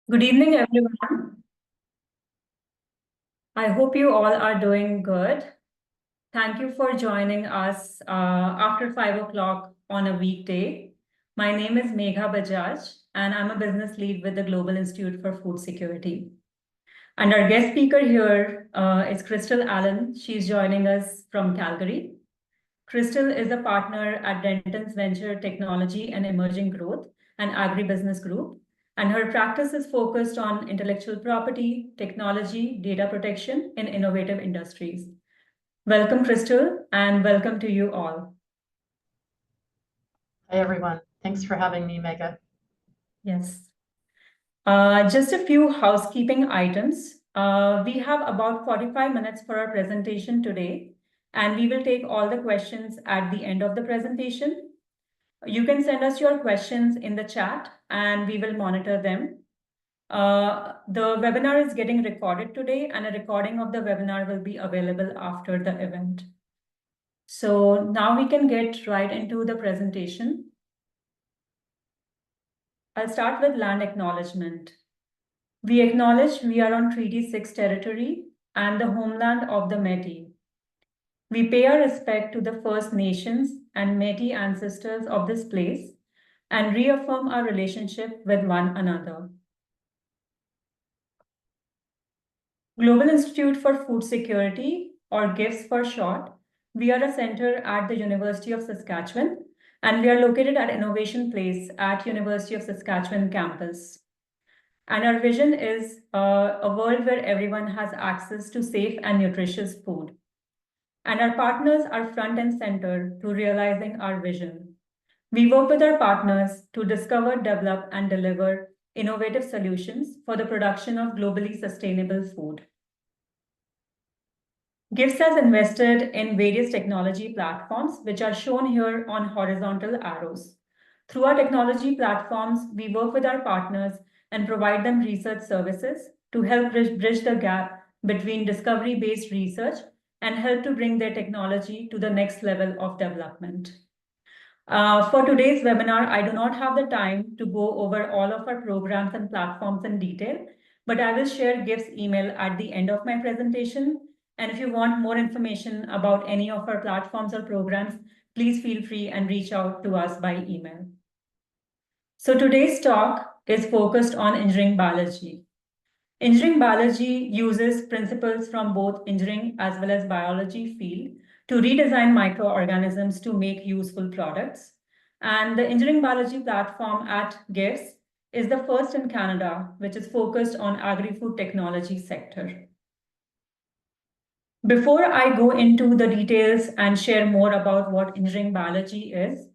Good evening, everyone. I hope you all are doing good. Thank you for joining us after 5 o'clock on a weekday. My name is Megha Bajaj, and I'm a business lead with the Global Institute for Food Security. And our guest speaker here is Kristal Allen. She's joining us from Calgary. Kristal is a partner at Dentons Venture Technology and Emerging Growth, an agribusiness group, and her practice is focused on intellectual property, technology, data protection in innovative industries. Welcome, Kristal, and welcome to you all. Hi, everyone. Thanks for having me, Megha. Yes. Just a few housekeeping items. We have about 45 minutes for our presentation today, and we will take all the questions at the end of the presentation. You can send us your questions in the chat and we will monitor them. The webinar is getting recorded today and a recording of the webinar will be available after the event. So now we can get right into the presentation. I'll start with land acknowledgement. We acknowledge we are on Treaty 6 territory and the homeland of the Métis. We pay our respect to the First Nations and Métis ancestors of this place and reaffirm our relationship with one another. Global Institute for Food Security, or GIFS for short, we are a center at the University of Saskatchewan, and we are located at Innovation Place at University of Saskatchewan campus. And our vision is a world where everyone has access to safe and nutritious food. And our partners are front and center to realizing our vision. We work with our partners to discover, develop, and deliver innovative solutions for the production of globally sustainable food. GIFS has invested in various technology platforms, which are shown here on horizontal arrows. Through our technology platforms, we work with our partners and provide them research services to help bridge the gap between discovery-based research and help to bring their technology to the next level of development. For today's webinar, I do not have the time to go over all of our programs and platforms in detail, but I will share GIFS email at the end of my presentation. And if you want more information about any of our platforms or programs, please feel free and reach out to us by email. So today's talk is focused on engineering biology. Engineering biology uses principles from both engineering as well as biology field to redesign microorganisms to make useful products. And the engineering biology platform at GIFS is the first in Canada, which is focused on agri-food technology sector. Before I go into the details and share more about what engineering biology is,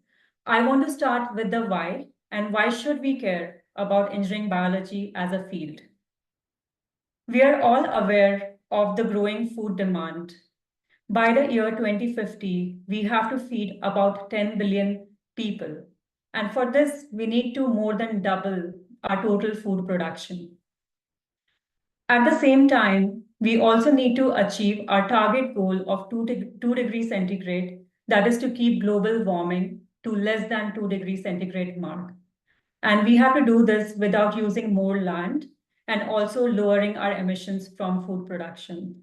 I want to start with the why and why should we care about engineering biology as a field. We are all aware of the growing food demand. By the year 2050, we have to feed about 10 billion people. And for this, we need to more than double our total food production. At the same time, we also need to achieve our target goal of 2 degrees centigrade, that is to keep global warming to less than 2 degrees centigrade mark. And we have to do this without using more land and also lowering our emissions from food production.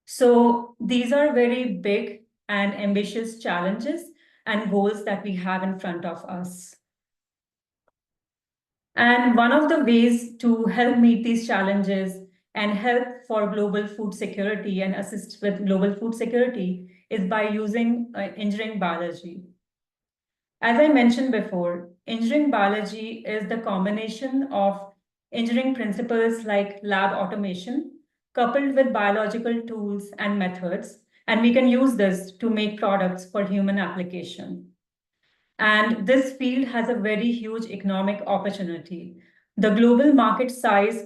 So these are very big and ambitious challenges and goals that we have in front of us. And one of the ways to help meet these challenges and help for global food security and assist with global food security is by using engineering biology. As I mentioned before, engineering biology is the combination of engineering principles like lab automation coupled with biological tools and methods, and we can use this to make products for human application. And this field has a very huge economic opportunity. The global market size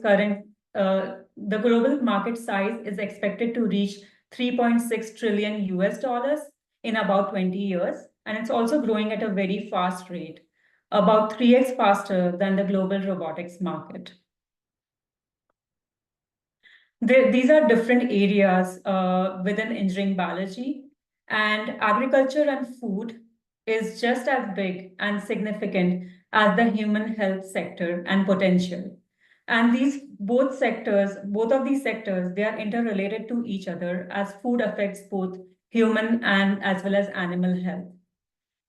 is expected to reach 3.6 trillion US dollars in about 20 years. And it's also growing at a very fast rate, about 3x faster than the global robotics market. These are different areas within engineering biology, and agriculture and food is just as big and significant as the human health sector and potential. And both of these sectors, they are interrelated to each other as food affects both human and as well as animal health.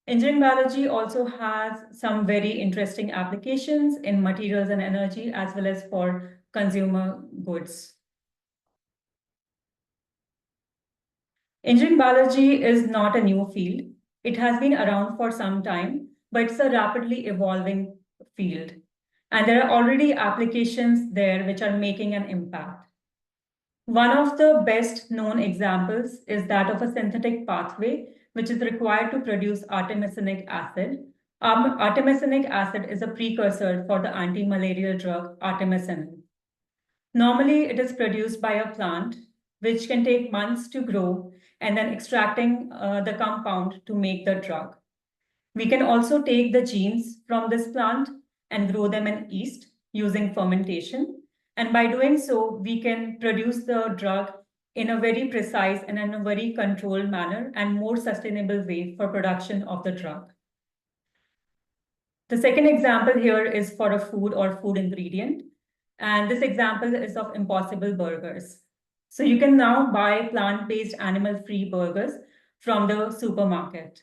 Engineering biology also has some very interesting applications in materials and energy as well as for consumer goods. Engineering biology is not a new field. It has been around for some time, but it's a rapidly evolving field. And there are already applications there which are making an impact. One of the best known examples is that of a synthetic pathway, which is required to produce artemisinic acid. Artemisinic acid is a precursor for the anti-malarial drug artemisinin. Normally, it is produced by a plant, which can take months to grow, and then extracting the compound to make the drug. We can also take the genes from this plant and grow them in yeast using fermentation. And by doing so, we can produce the drug in a very precise and in a very controlled manner and more sustainable way for production of the drug. The second example here is for a food or food ingredient. And this example is of Impossible Burgers. So you can now buy plant-based animal-free burgers from the supermarket.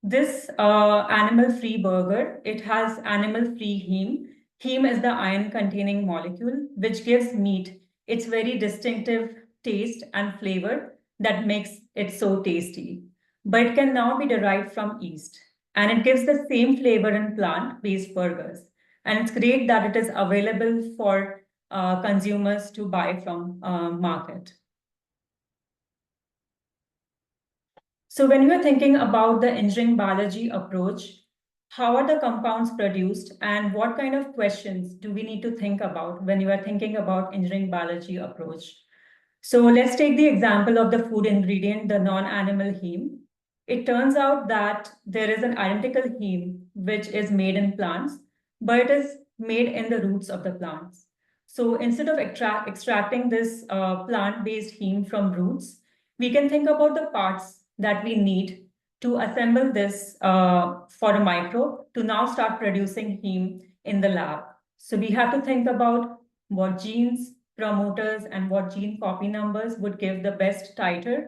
This animal-free burger, it has animal-free heme. Heme is the iron-containing molecule, which gives meat its very distinctive taste and flavor that makes it so tasty. But it can now be derived from yeast, and it gives the same flavor in plant-based burgers. And it's great that it is available for consumers to buy from market. So when you are thinking about the engineering biology approach, how are the compounds produced and what kind of questions do we need to think about when you are thinking about engineering biology approach? So let's take the example of the food ingredient, the non-animal heme. It turns out that there is an identical heme which is made in plants, but it is made in the roots of the plants. So instead of extracting this plant-based heme from roots, we can think about the parts that we need to assemble this for a microbe to now start producing heme in the lab. So we have to think about what genes, promoters, and what gene copy numbers would give the best titer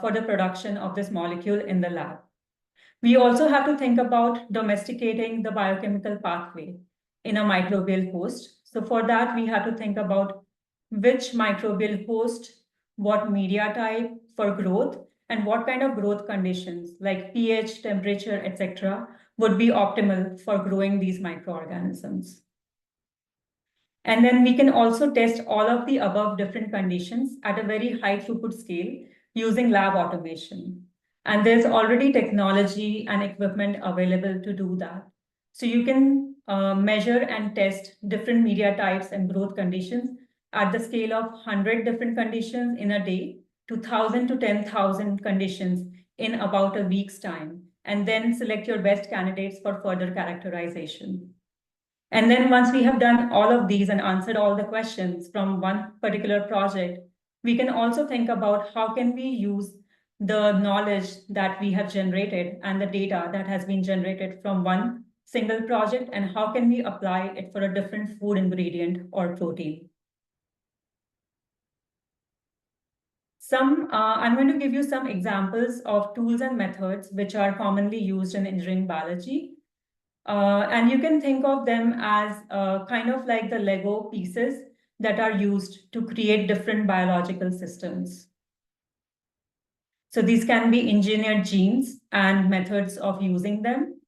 for the production of this molecule in the lab. We also have to think about domesticating the biochemical pathway in a microbial host. So for that, we have to think about which microbial host, what media type for growth, and what kind of growth conditions like pH, temperature, etc., would be optimal for growing these microorganisms. And then we can also test all of the above different conditions at a very high throughput scale using lab automation. And there's already technology and equipment available to do that. So you can measure and test different media types and growth conditions at the scale of 100 different conditions in a day to 1,000 to 10,000 conditions in about a week's time, and then select your best candidates for further characterization. And then once we have done all of these and answered all the questions from one particular project, we can also think about how can we use the knowledge that we have generated and the data that has been generated from one single project, and how can we apply it for a different food ingredient or protein. I'm going to give you some examples of tools and methods which are commonly used in engineering biology. And you can think of them as kind of like the Lego pieces that are used to create different biological systems. So these can be engineered genes and methods of using them,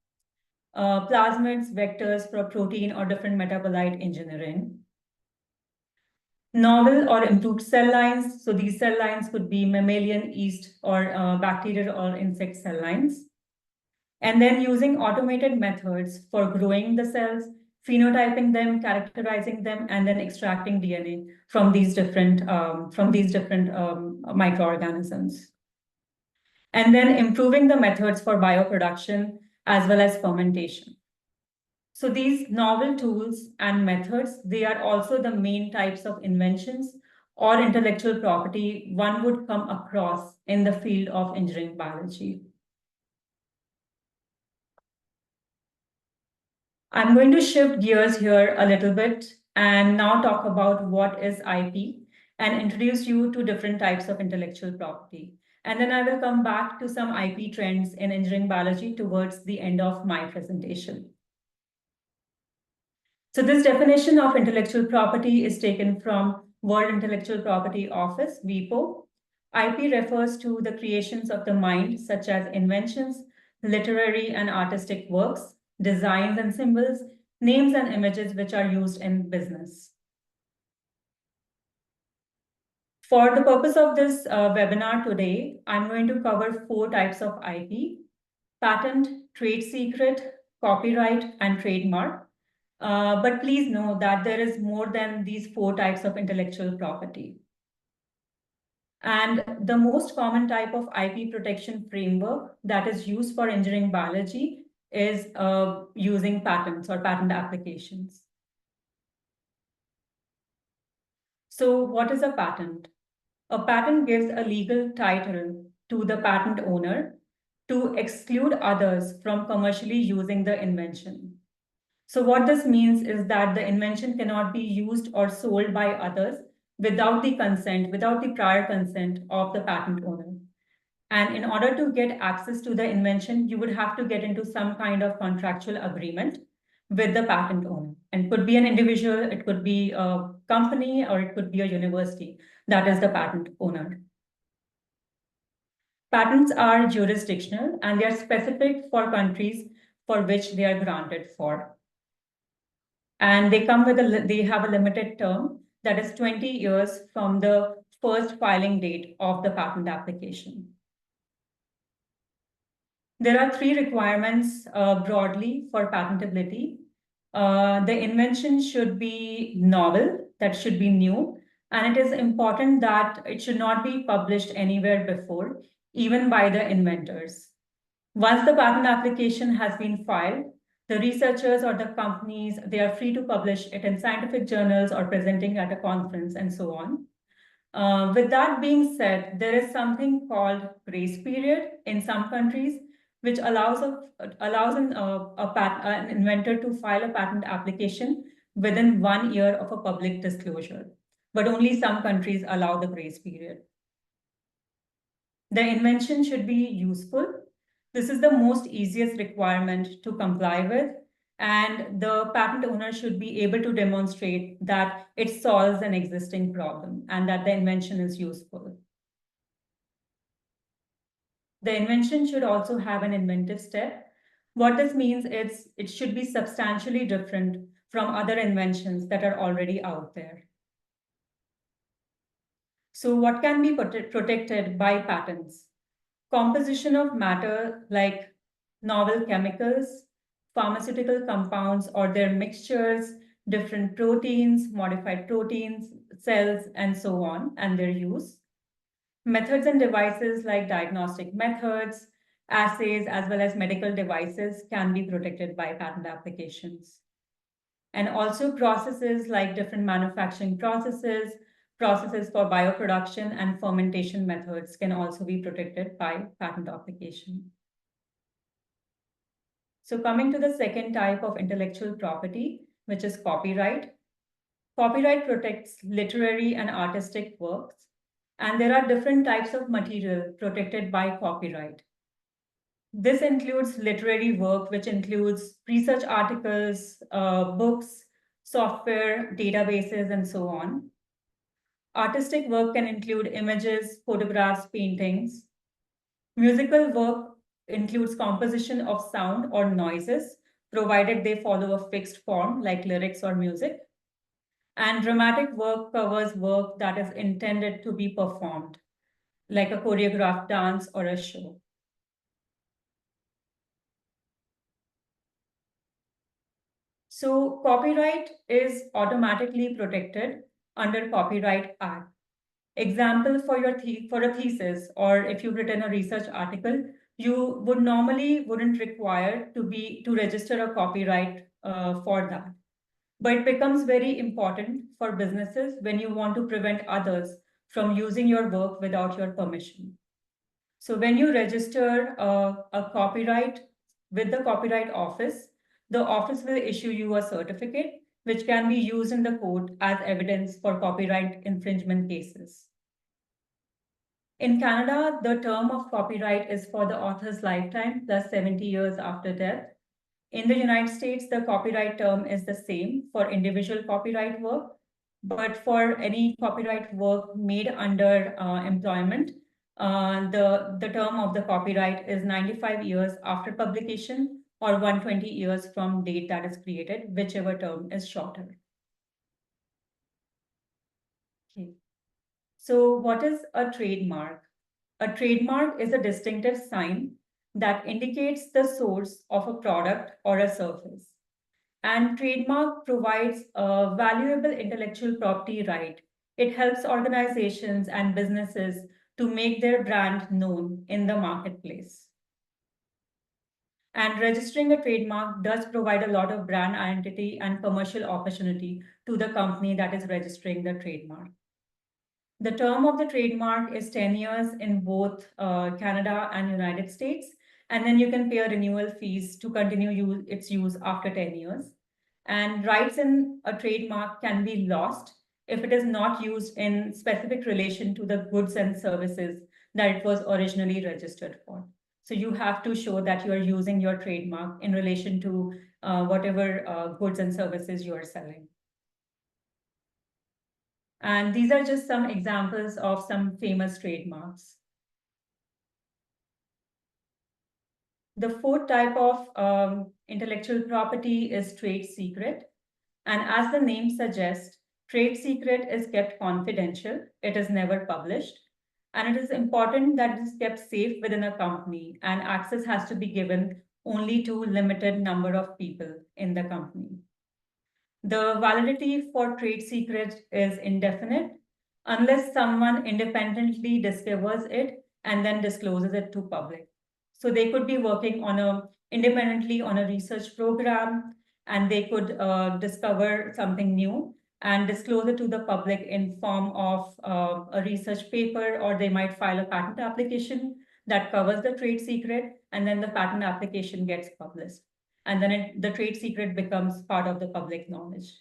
plasmids, vectors for protein or different metabolite engineering. Novel or improved cell lines. So these cell lines could be mammalian, yeast, or bacterial or insect cell lines. And then using automated methods for growing the cells, phenotyping them, characterizing them, and then extracting DNA from these different microorganisms. And then improving the methods for bioproduction as well as fermentation. So these novel tools and methods, they are also the main types of inventions or intellectual property one would come across in the field of engineering biology. I'm going to shift gears here a little bit and now talk about what is IP and introduce you to different types of intellectual property. And then I will come back to some IP trends in engineering biology towards the end of my presentation. So this definition of intellectual property is taken from World Intellectual Property Office, WIPO. IP refers to the creations of the mind, such as inventions, literary and artistic works, designs and symbols, names and images which are used in business. For the purpose of this webinar today, I'm going to cover 4 types of IP: patent, trade secret, copyright, and trademark. But please know that there is more than these 4 types of intellectual property. And the most common type of IP protection framework that is used for engineering biology is using patents or patent applications. So what is a patent? A patent gives a legal title to the patent owner to exclude others from commercially using the invention. So what this means is that the invention cannot be used or sold by others without the prior consent of the patent owner. And in order to get access to the invention, you would have to get into some kind of contractual agreement with the patent owner. And it could be an individual, it could be a company, or it could be a university that is the patent owner. Patents are jurisdictional and they are specific for countries for which they are granted for. And they come with they have a limited term that is 20 years from the first filing date of the patent application. There are 3 requirements broadly for patentability. The invention should be novel, that should be new, and it is important that it should not be published anywhere before, even by the inventors. Once the patent application has been filed, the researchers or the companies, they are free to publish it in scientific journals or presenting at a conference and so on. With that being said, there is something called grace period in some countries, which allows an inventor to file a patent application within 1 year of a public disclosure. But only some countries allow the grace period. The invention should be useful. This is the most easiest requirement to comply with, and the patent owner should be able to demonstrate that it solves an existing problem and that the invention is useful. The invention should also have an inventive step. What this means is it should be substantially different from other inventions that are already out there. So what can be protected by patents? Composition of matter like novel chemicals, pharmaceutical compounds or their mixtures, different proteins, modified proteins, cells, and so on, and their use. Methods and devices like diagnostic methods, assays, as well as medical devices can be protected by patent applications. And also processes like different manufacturing processes, processes for bioproduction and fermentation methods can also be protected by patent application. So coming to the second type of intellectual property, which is copyright. Copyright protects literary and artistic works, and there are different types of material protected by copyright. This includes literary work, which includes research articles, books, software, databases, and so on. Artistic work can include images, photographs, paintings. Musical work includes composition of sound or noises, provided they follow a fixed form like lyrics or music. And dramatic work covers work that is intended to be performed, like a choreographed dance or a show. So copyright is automatically protected under Copyright Act. Example for a thesis, or if you've written a research article, you wouldn't require to register a copyright for that. But it becomes very important for businesses when you want to prevent others from using your work without your permission. So when you register a copyright with the Copyright Office, the office will issue you a certificate which can be used in the court as evidence for copyright infringement cases. In Canada, the term of copyright is for the author's lifetime plus 70 years after death. In the United States, the copyright term is the same for individual copyright work, but for any copyright work made under employment, the term of the copyright is 95 years after publication or 120 years from date that is created, whichever term is shorter. Okay. So what is a trademark? A trademark is a distinctive sign that indicates the source of a product or a service. And trademark provides a valuable intellectual property right. It helps organizations and businesses to make their brand known in the marketplace. And registering a trademark does provide a lot of brand identity and commercial opportunity to the company that is registering the trademark. The term of the trademark is 10 years in both Canada and United States. And then you can pay a renewal fees to continue its use after 10 years. And rights in a trademark can be lost if it is not used in specific relation to the goods and services that it was originally registered for. So you have to show that you are using your trademark in relation to whatever goods and services you are selling. And these are just some examples of some famous trademarks. The fourth type of intellectual property is trade secret. And as the name suggests, trade secret is kept confidential. It is never published. And it is important that it is kept safe within a company, and access has to be given only to limited number of people in the company. The validity for trade secret is indefinite unless someone independently discovers it and then discloses it to public. So they could be working independently on a research program, and they could discover something new and disclose it to the public in form of a research paper, or they might file a patent application that covers the trade secret, and then the patent application gets published. And then the trade secret becomes part of the public knowledge.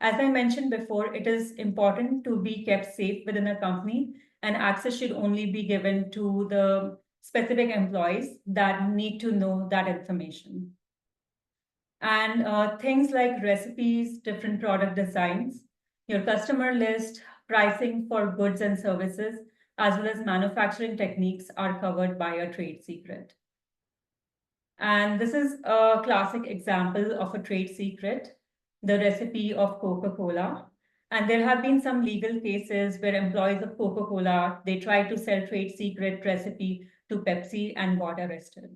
As I mentioned before, it is important to be kept safe within a company, and access should only be given to the specific employees that need to know that information. And things like recipes, different product designs, your customer list, pricing for goods and services, as well as manufacturing techniques are covered by a trade secret. And this is a classic example of a trade secret, the recipe of Coca-Cola. And there have been some legal cases where employees of Coca-Cola, they tried to sell trade secret recipe to Pepsi and got arrested.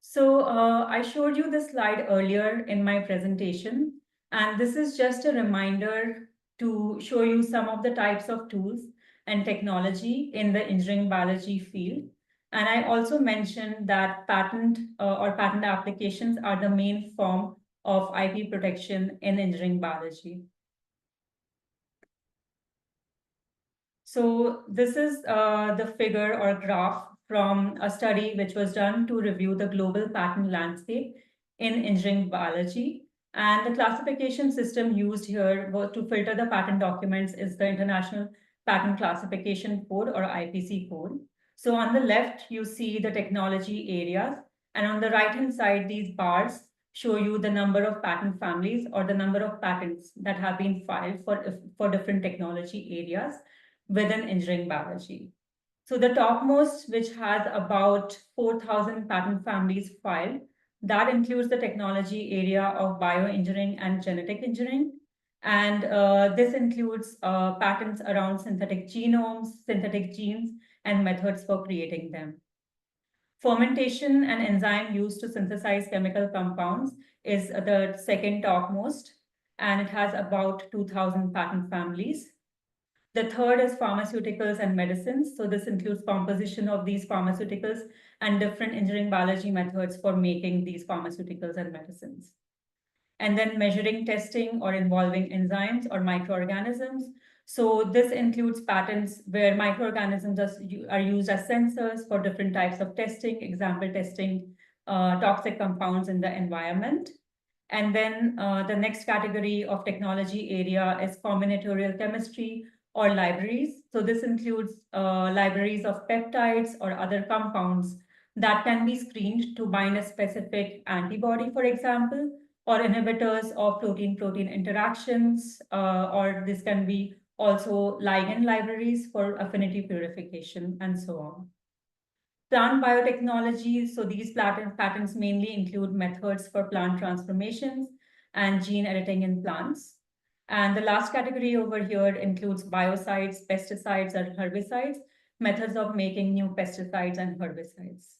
So I showed you this slide earlier in my presentation, and this is just a reminder to show you some of the types of tools and technology in the engineering biology field. And I also mentioned that patent or patent applications are the main form of IP protection in engineering biology. So this is the figure or graph from a study which was done to review the global patent landscape in engineering biology. And the classification system used here to filter the patent documents is the International Patent Classification Code, or IPC code. So on the left, you see the technology areas, and on the right-hand side, these bars show you the number of patent families or the number of patents that have been filed for different technology areas within engineering biology. So the topmost, which has about 4,000 patent families filed, that includes the technology area of bioengineering and genetic engineering. And this includes patents around synthetic genomes, synthetic genes, and methods for creating them. Fermentation and enzyme used to synthesize chemical compounds is the second topmost, and it has about 2,000 patent families. The third is pharmaceuticals and medicines. So this includes composition of these pharmaceuticals and different engineering biology methods for making these pharmaceuticals and medicines. And then measuring, testing, or involving enzymes or microorganisms. So this includes patents where microorganisms are used as sensors for different types of testing, example testing toxic compounds in the environment. And then the next category of technology area is combinatorial chemistry or libraries. So this includes libraries of peptides or other compounds that can be screened to bind a specific antibody, for example, or inhibitors of protein-protein interactions, or this can be also ligand libraries for affinity purification and so on. Plant biotechnology, so these patents mainly include methods for plant transformations and gene editing in plants. And the last category over here includes biocides, pesticides, or herbicides, methods of making new pesticides and herbicides.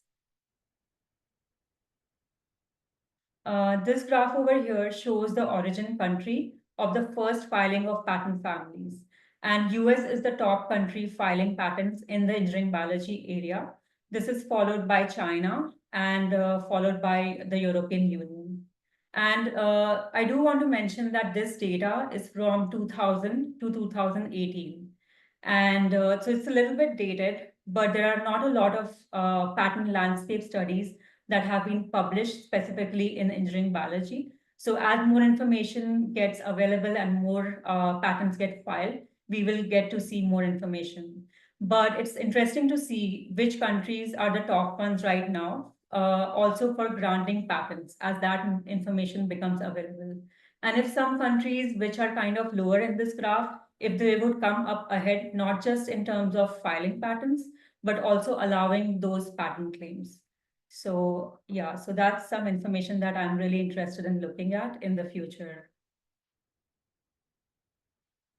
This graph over here shows the origin country of the first filing of patent families. And US is the top country filing patents in the engineering biology area. This is followed by China and followed by the European Union. And I do want to mention that this data is from 2000 to 2018. And so it's a little bit dated, but there are not a lot of patent landscape studies that have been published specifically in engineering biology. So as more information gets available and more patents get filed, we will get to see more information. But it's interesting to see which countries are the top ones right now, also for granting patents as that information becomes available. And if some countries which are kind of lower in this graph, if they would come up ahead, not just in terms of filing patents, but also allowing those patent claims. So yeah, so that's some information that I'm really interested in looking at in the future.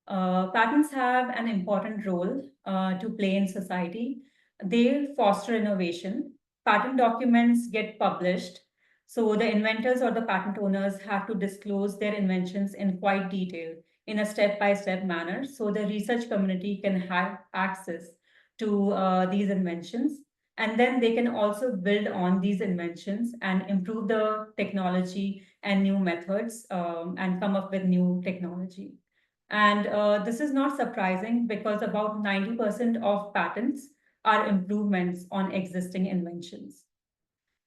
Patents have an important role to play in society. They foster innovation. Patent documents get published. So the inventors or the patent owners have to disclose their inventions in quite detail in a step-by-step manner. So the research community can have access to these inventions. And then they can also build on these inventions and improve the technology and new methods and come up with new technology. And this is not surprising because about 90% of patents are improvements on existing inventions.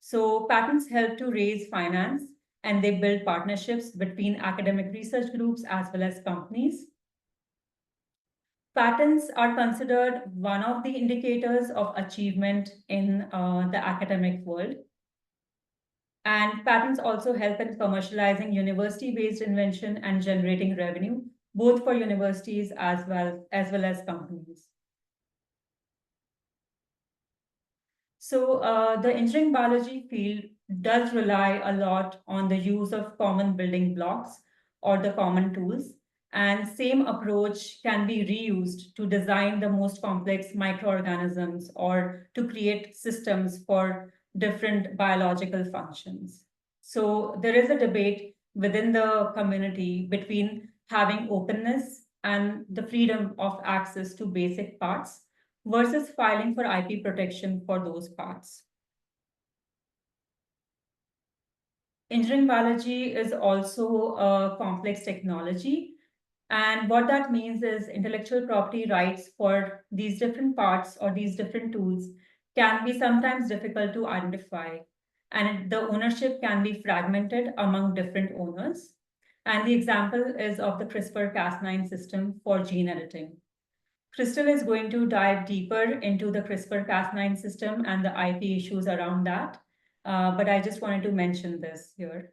So patents help to raise finance and they build partnerships between academic research groups as well as companies. Patents are considered one of the indicators of achievement in the academic world. And patents also help in commercializing university-based invention and generating revenue, both for universities as well as companies. So the engineering biology field does rely a lot on the use of common building blocks or the common tools. And same approach can be reused to design the most complex microorganisms or to create systems for different biological functions. So there is a debate within the community between having openness and the freedom of access to basic parts versus filing for IP protection for those parts. Engineering biology is also a complex technology. And what that means is intellectual property rights for these different parts or these different tools can be sometimes difficult to identify. And the ownership can be fragmented among different owners. And the example is of the CRISPR-Cas9 system for gene editing. Kristal is going to dive deeper into the CRISPR-Cas9 system and the IP issues around that. But I just wanted to mention this here.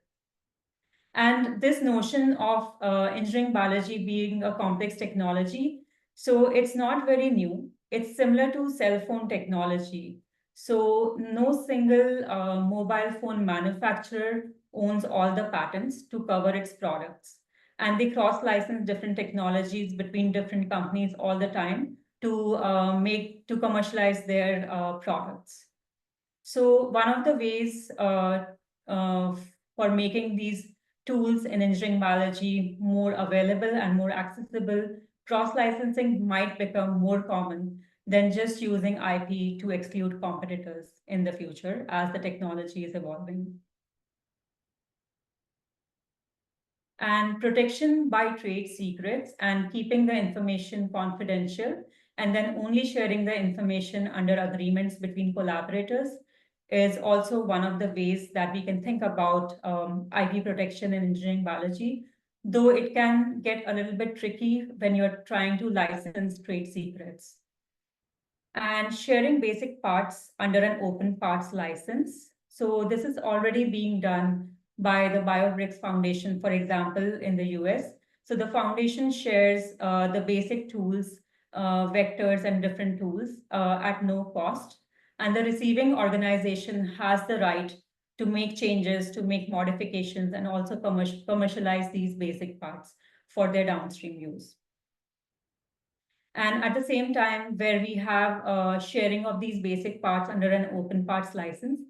And this notion of engineering biology being a complex technology, so it's not very new. It's similar to cell phone technology. So no single mobile phone manufacturer owns all the patents to cover its products. And they cross-license different technologies between different companies all the time to commercialize their products. So one of the ways for making these tools in engineering biology more available and more accessible, cross-licensing might become more common than just using IP to exclude competitors in the future as the technology is evolving. And protection by trade secrets and keeping the information confidential and then only sharing the information under agreements between collaborators is also one of the ways that we can think about IP protection in engineering biology, though it can get a little bit tricky when you're trying to license trade secrets. And sharing basic parts under an open parts license. So this is already being done by the BioBricks Foundation, for example, in the US. So the foundation shares the basic tools, vectors, and different tools at no cost. And the receiving organization has the right to make changes, to make modifications, and also commercialize these basic parts for their downstream use. And at the same time, where we have sharing of these basic parts under an open parts license,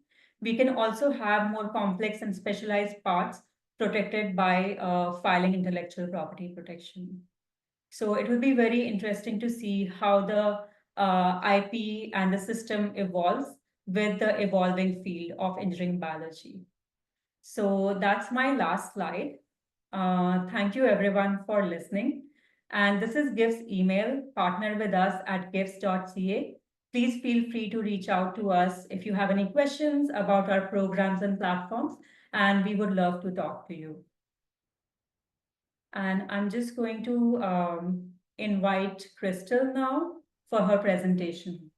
we can also have more complex and specialized parts protected by filing intellectual property protection. So it will be very interesting to see how the IP and the system evolves with the evolving field of engineering biology. So that's my last slide. Thank you everyone for listening. And this is GIFS email, partner with us at gifs.ca. Please feel free to reach out to us if you have any questions about our programs and platforms, and we would love to talk to you. And I'm just going to invite Kristal now for her presentation.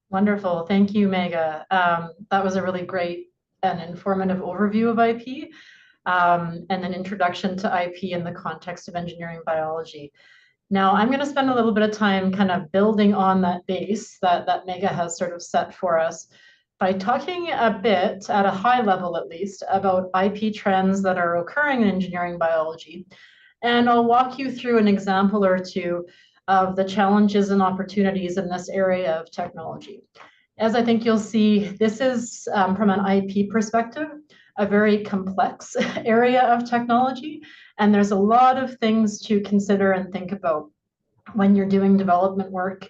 Wonderful. Thank you, Megha. That was a really great and informative overview of IP and an introduction to IP in the context of engineering biology. Now, I'm going to spend a little bit of time kind of building on that base that Megha has sort of set for us by talking a bit, at a high level at least, about IP trends that are occurring in engineering biology. And I'll walk you through an example or two of the challenges and opportunities in this area of technology. As I think you'll see, this is, from an IP perspective, a very complex area of technology, and there's a lot of things to consider and think about when you're doing development work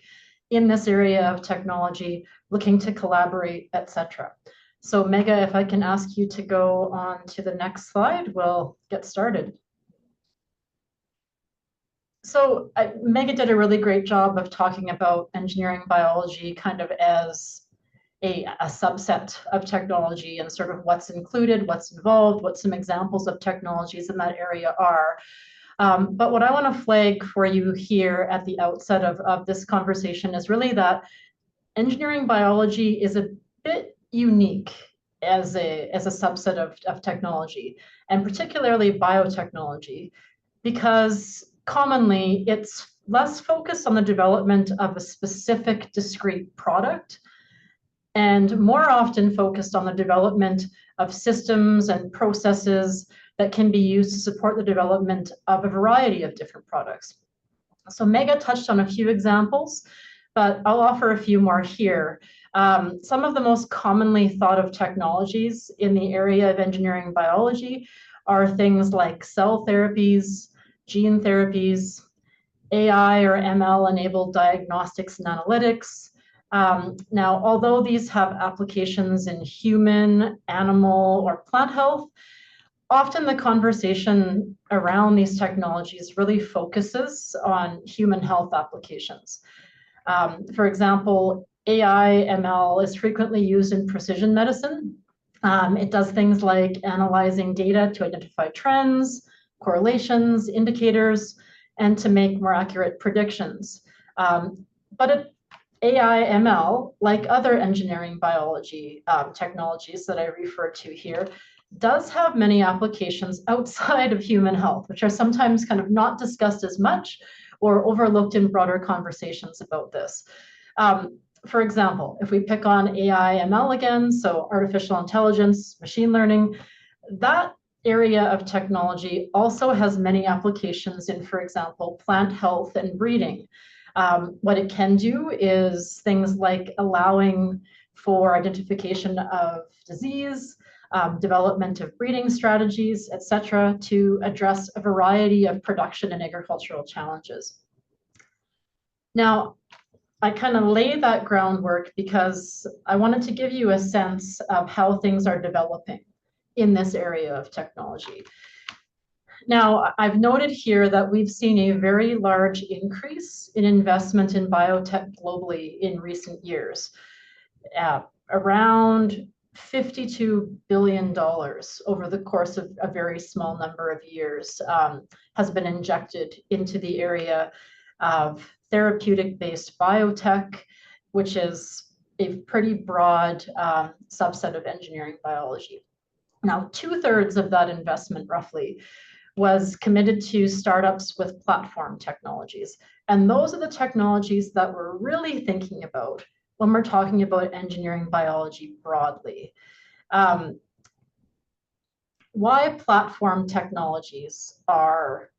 in this area of technology, looking to collaborate, etc. So Megha, if I can ask you to go on to the next slide, we'll get started. So Megha did a really great job of talking about engineering biology kind of as a subset of technology and sort of what's included, what's involved, what some examples of technologies in that area are. But what I want to flag for you here at the outset of this conversation is really that engineering biology is a bit unique as a subset of technology, and particularly biotechnology, because commonly it's less focused on the development of a specific discrete product and more often focused on the development of systems and processes that can be used to support the development of a variety of different products. So Megha touched on a few examples, but I'll offer a few more here. Some of the most commonly thought of technologies in the area of engineering biology are things like cell therapies, gene therapies, AI or ML-enabled diagnostics and analytics. Now, although these have applications in human, animal, or plant health, often the conversation around these technologies really focuses on human health applications. For example, AI ML is frequently used in precision medicine. It does things like analyzing data to identify trends, correlations, indicators, and to make more accurate predictions. But AI ML, like other engineering biology technologies that I refer to here, does have many applications outside of human health, which are sometimes kind of not discussed as much or overlooked in broader conversations about this. For example, if we pick on AI ML again, so artificial intelligence, machine learning, that area of technology also has many applications in, for example, plant health and breeding. What it can do is things like allowing for identification of disease, development of breeding strategies, etc., to address a variety of production and agricultural challenges. Now, I kind of lay that groundwork because I wanted to give you a sense of how things are developing in this area of technology. Now, I've noted here that we've seen a very large increase in investment in biotech globally in recent years. around $52 billion over the course of a very small number of years has been injected into the area of therapeutic-based biotech, which is a pretty broad subset of engineering biology. Now, 2/3 of that investment, roughly, was committed to startups with platform technologies. And those are the technologies that we're really thinking about when we're talking about engineering biology broadly. Why platform technologies are,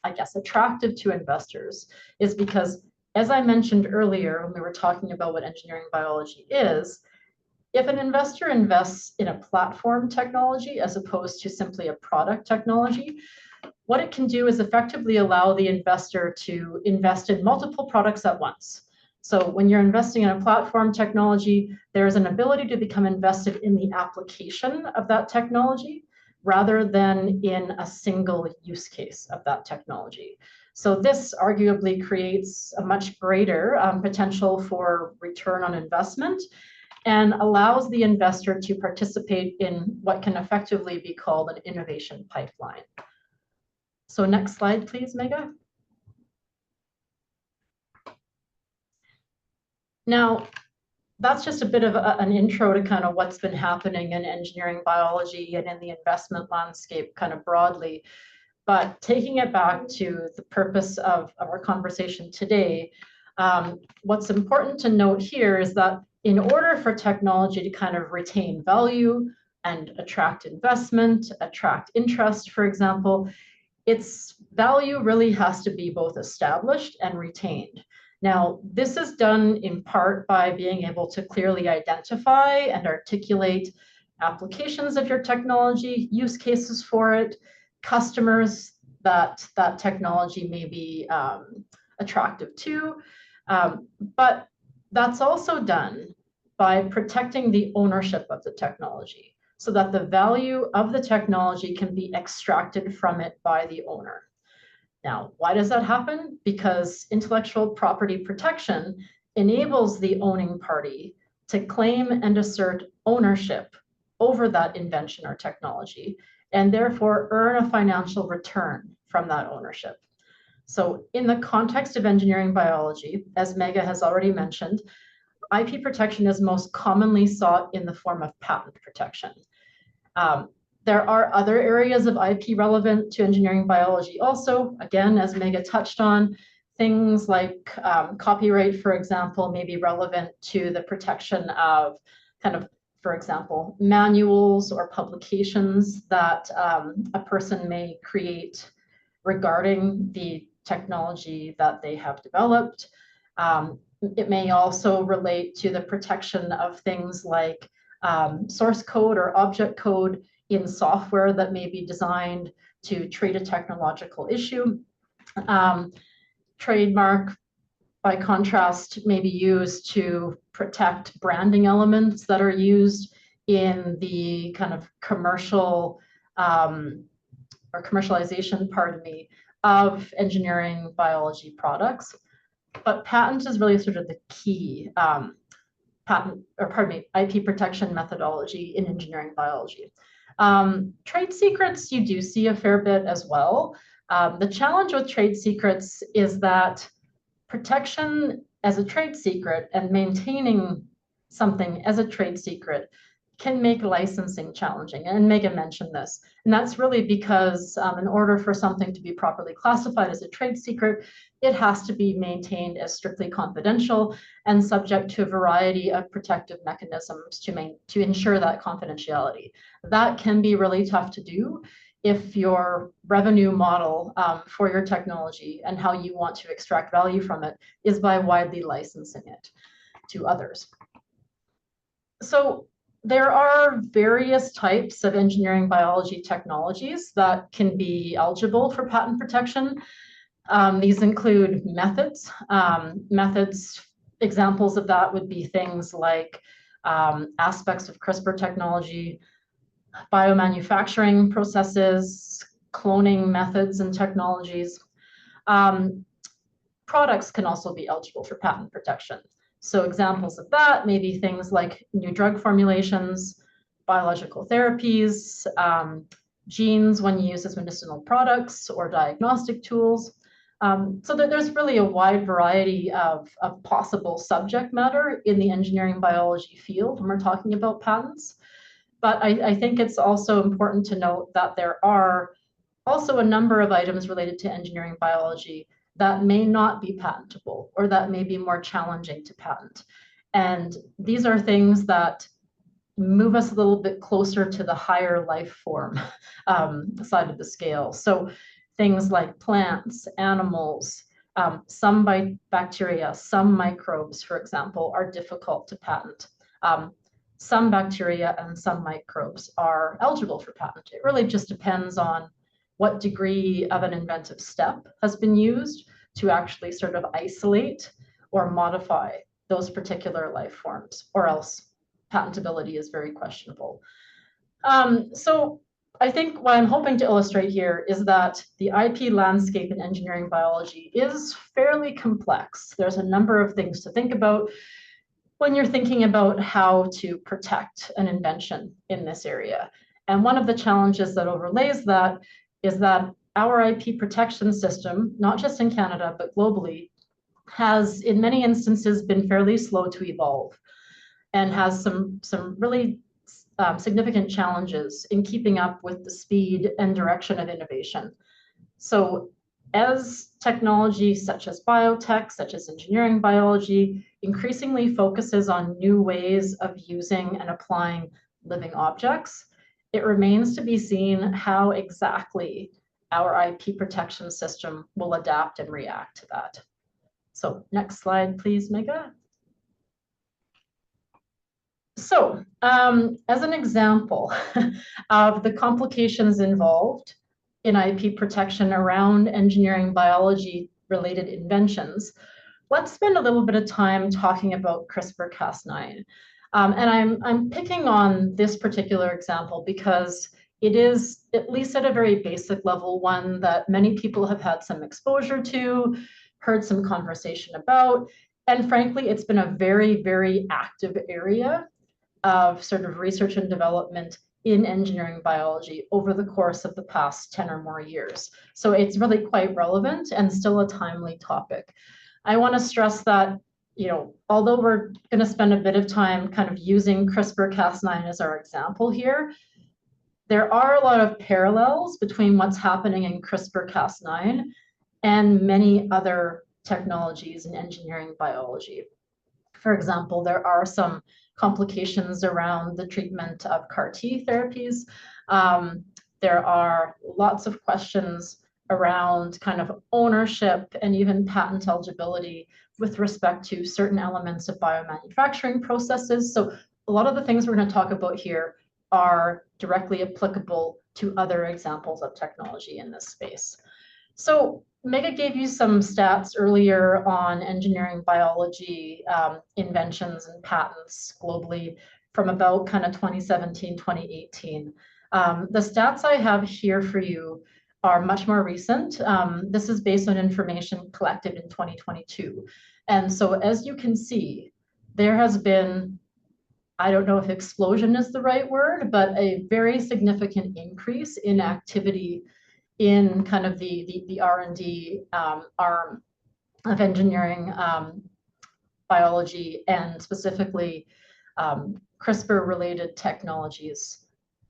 I guess, attractive to investors is because, as I mentioned earlier, when we were talking about what engineering biology is, if an investor invests in a platform technology as opposed to simply a product technology, what it can do is effectively allow the investor to invest in multiple products at once. So when you're investing in a platform technology, there's an ability to become invested in the application of that technology rather than in a single use case of that technology. So this arguably creates a much greater potential for return on investment and allows the investor to participate in what can effectively be called an innovation pipeline. So next slide, please, Megha. Now, that's just a bit of an intro to kind of what's been happening in engineering biology and in the investment landscape kind of broadly. But taking it back to the purpose of our conversation today, what's important to note here is that in order for technology to kind of retain value and attract investment, attract interest, for example, its value really has to be both established and retained. Now, this is done in part by being able to clearly identify and articulate applications of your technology, use cases for it, customers that that technology may be attractive to. But that's also done by protecting the ownership of the technology so that the value of the technology can be extracted from it by the owner. Now, why does that happen? Because intellectual property protection enables the owning party to claim and assert ownership over that invention or technology, and therefore earn a financial return from that ownership. So in the context of engineering biology, as Megha has already mentioned, IP protection is most commonly sought in the form of patent protection. There are other areas of IP relevant to engineering biology also. Again, as Megha touched on, things like copyright, for example, may be relevant to the protection of kind of, for example, manuals or publications that a person may create regarding the technology that they have developed. It may also relate to the protection of things like source code or object code in software that may be designed to treat a technological issue. Trademark, by contrast, may be used to protect branding elements that are used in the kind of commercial or commercialization, pardon me, of engineering biology products. But patent is really sort of the key IP protection methodology in engineering biology. Trade secrets, you do see a fair bit as well. The challenge with trade secrets is that protection as a trade secret and maintaining something as a trade secret can make licensing challenging. And Megha mentioned this. And that's really because in order for something to be properly classified as a trade secret, it has to be maintained as strictly confidential and subject to a variety of protective mechanisms to ensure that confidentiality. That can be really tough to do if your revenue model for your technology and how you want to extract value from it is by widely licensing it to others. So there are various types of engineering biology technologies that can be eligible for patent protection. These include methods. Examples of that would be things like aspects of CRISPR technology, biomanufacturing processes, cloning methods and technologies. Products can also be eligible for patent protection. So examples of that may be things like new drug formulations, biological therapies, genes when used as medicinal products or diagnostic tools. So there's really a wide variety of possible subject matter in the engineering biology field when we're talking about patents. But I think it's also important to note that there are also a number of items related to engineering biology that may not be patentable or that may be more challenging to patent. And these are things that move us a little bit closer to the higher life form side of the scale. So things like plants, animals, some bacteria, some microbes, for example, are difficult to patent. Some bacteria and some microbes are eligible for patent. It really just depends on what degree of an inventive step has been used to actually sort of isolate or modify those particular life forms, or else patentability is very questionable. So I think what I'm hoping to illustrate here is that the IP landscape in engineering biology is fairly complex. There's a number of things to think about when you're thinking about how to protect an invention in this area. And one of the challenges that overlays that is that our IP protection system, not just in Canada, but globally, has in many instances been fairly slow to evolve and has some really significant challenges in keeping up with the speed and direction of innovation. So as technology such as biotech, such as engineering biology, increasingly focuses on new ways of using and applying living objects, it remains to be seen how exactly our IP protection system will adapt and react to that. So next slide, please, Megha. So as an example of the complications involved in IP protection around engineering biology related inventions, let's spend a little bit of time talking about CRISPR-Cas9. And I'm picking on this particular example because it is, at least at a very basic level, one that many people have had some exposure to, heard some conversation about, and frankly, it's been a very, very active area of sort of research and development in engineering biology over the course of the past 10 or more years. So it's really quite relevant and still a timely topic. I want to stress that, you know, although we're going to spend a bit of time kind of using CRISPR-Cas9 as our example here, there are a lot of parallels between what's happening in CRISPR-Cas9 and many other technologies in engineering biology. For example, there are some complications around the treatment of CAR T therapies. There are lots of questions around kind of ownership and even patent eligibility with respect to certain elements of biomanufacturing processes. So a lot of the things we're going to talk about here are directly applicable to other examples of technology in this space. So Megha gave you some stats earlier on engineering biology inventions and patents globally from about kind of 2017, 2018. The stats I have here for you are much more recent. This is based on information collected in 2022. And so as you can see, there has been, I don't know if explosion is the right word, but a very significant increase in activity in kind of the R&D arm of engineering biology, and specifically CRISPR-related technologies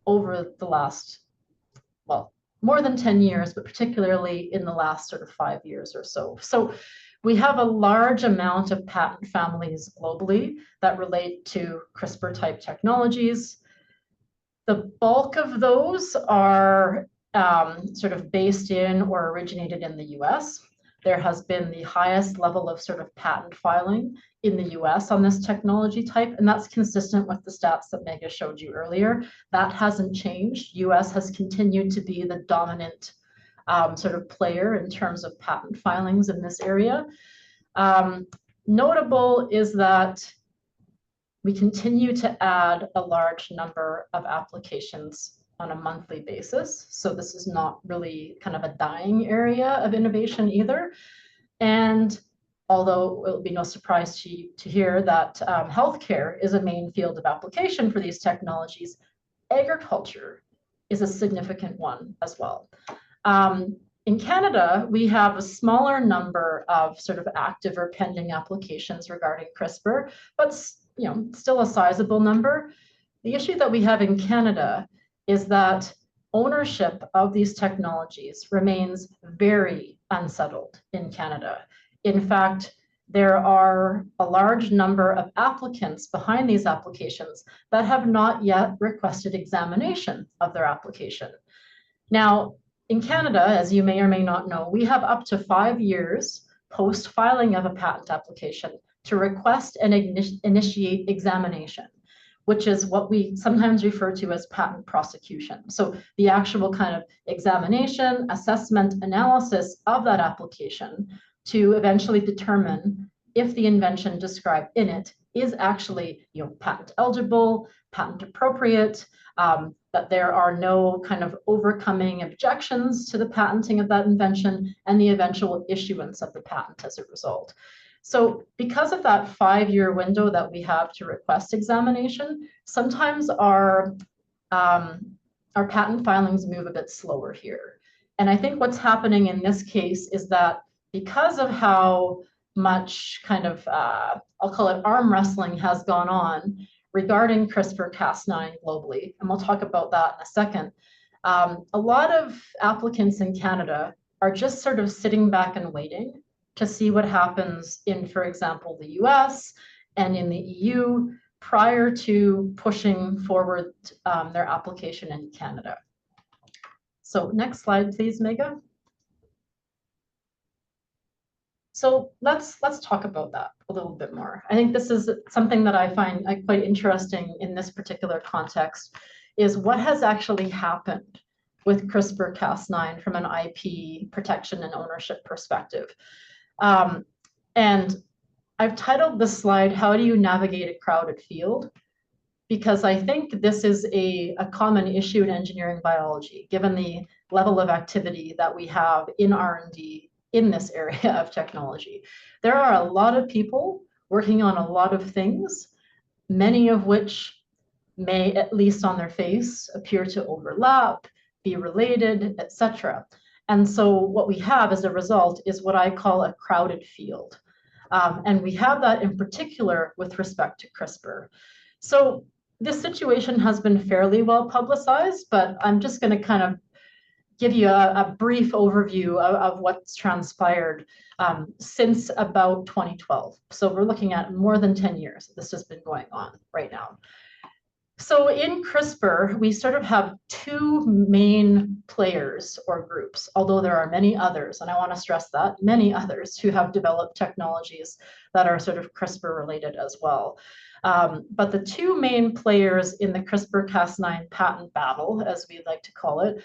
over the last, well, more than 10 years, but particularly in the last sort of 5 years or so. So we have a large amount of patent families globally that relate to CRISPR-type technologies. The bulk of those are sort of based in or originated in the US. There has been the highest level of sort of patent filing in the US on this technology type, and that's consistent with the stats that Megha showed you earlier. That hasn't changed. US has continued to be the dominant sort of player in terms of patent filings in this area. Notable is that we continue to add a large number of applications on a monthly basis. So this is not really kind of a dying area of innovation either. And although it will be no surprise to hear that healthcare is a main field of application for these technologies, agriculture is a significant one as well. In Canada, we have a smaller number of sort of active or pending applications regarding CRISPR, but still a sizable number. The issue that we have in Canada is that ownership of these technologies remains very unsettled in Canada. In fact, there are a large number of applicants behind these applications that have not yet requested examination of their application. Now, in Canada, as you may or may not know, we have up to 5 years post-filing of a patent application to request and initiate examination, which is what we sometimes refer to as patent prosecution. So the actual kind of examination, assessment, analysis of that application to eventually determine if the invention described in it is actually patent eligible, patent appropriate, that there are no kind of overcoming objections to the patenting of that invention, and the eventual issuance of the patent as a result. So because of that 5-year window that we have to request examination, sometimes our patent filings move a bit slower here. And I think what's happening in this case is that because of how much kind of, I'll call it arm wrestling has gone on regarding CRISPR-Cas9 globally, and we'll talk about that in a second, a lot of applicants in Canada are just sort of sitting back and waiting to see what happens in, for example, the US and in the EU prior to pushing forward their application in Canada. So next slide, please, Megha. So let's talk about that a little bit more. I think this is something that I find quite interesting in this particular context, is what has actually happened with CRISPR-Cas9 from an IP protection and ownership perspective. And I've titled this slide, "How do you navigate a crowded field?" Because I think this is a common issue in engineering biology, given the level of activity that we have in R&D in this area of technology. There are a lot of people working on a lot of things, many of which may, at least on their face, appear to overlap, be related, etc. And so what we have as a result is what I call a crowded field. And we have that in particular with respect to CRISPR. So this situation has been fairly well publicized, but I'm just going to kind of give you a brief overview of what's transpired since about 2012. So we're looking at more than 10 years. This has been going on right now. So in CRISPR, we sort of have 2 main players or groups, although there are many others, and I want to stress that, many others who have developed technologies that are sort of CRISPR related as well. But the 2 main players in the CRISPR-Cas9 patent battle, as we like to call it,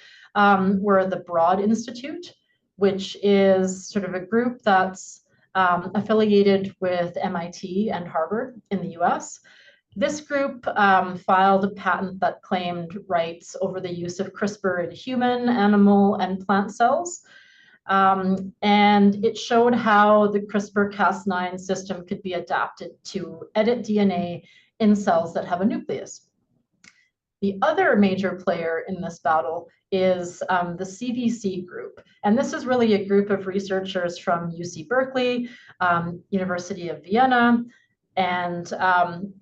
were the Broad Institute, which is sort of a group that's affiliated with MIT and Harvard in the US. This group filed a patent that claimed rights over the use of CRISPR in human, animal, and plant cells. And it showed how the CRISPR-Cas9 system could be adapted to edit DNA in cells that have a nucleus. The other major player in this battle is the CVC group. And this is really a group of researchers from UC Berkeley, University of Vienna, and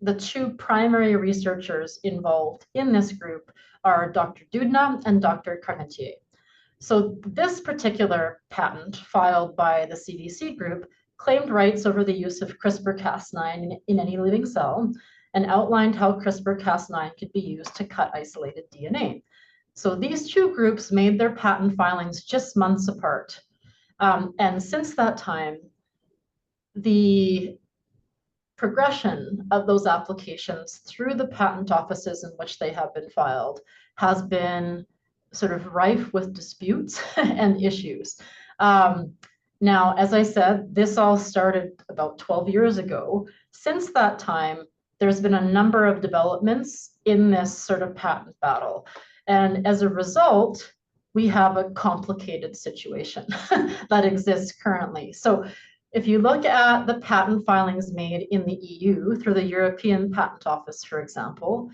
the 2 primary researchers involved in this group are Dr. Doudna and Dr. Carnetier. So this particular patent filed by the CVC group claimed rights over the use of CRISPR-Cas9 in any living cell and outlined how CRISPR-Cas9 could be used to cut isolated DNA. So these 2 groups made their patent filings just months apart. And since that time, the progression of those applications through the patent offices in which they have been filed has been sort of rife with disputes and issues. Now, as I said, this all started about 12 years ago. Since that time, there's been a number of developments in this sort of patent battle. And as a result, we have a complicated situation that exists currently. So If you look at the patent filings made in the EU through the European Patent Office, for example,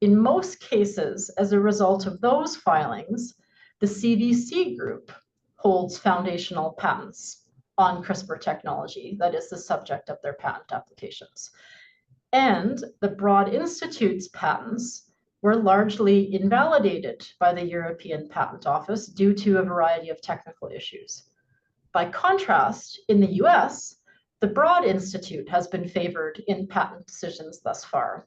in most cases, as a result of those filings, the CVC group holds foundational patents on CRISPR technology that is the subject of their patent applications. And the Broad Institute's patents were largely invalidated by the European Patent Office due to a variety of technical issues. By contrast, in the US, the Broad Institute has been favored in patent decisions thus far.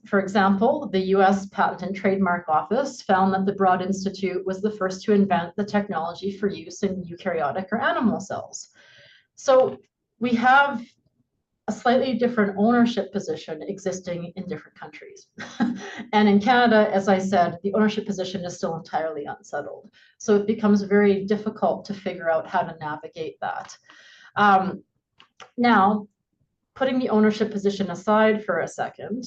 For example, the US Patent and Trademark Office found that the Broad Institute was the first to invent the technology for use in eukaryotic or animal cells. So we have a slightly different ownership position existing in different countries. And in Canada, as I said, the ownership position is still entirely unsettled. So it becomes very difficult to figure out how to navigate that. Now, putting the ownership position aside for a second,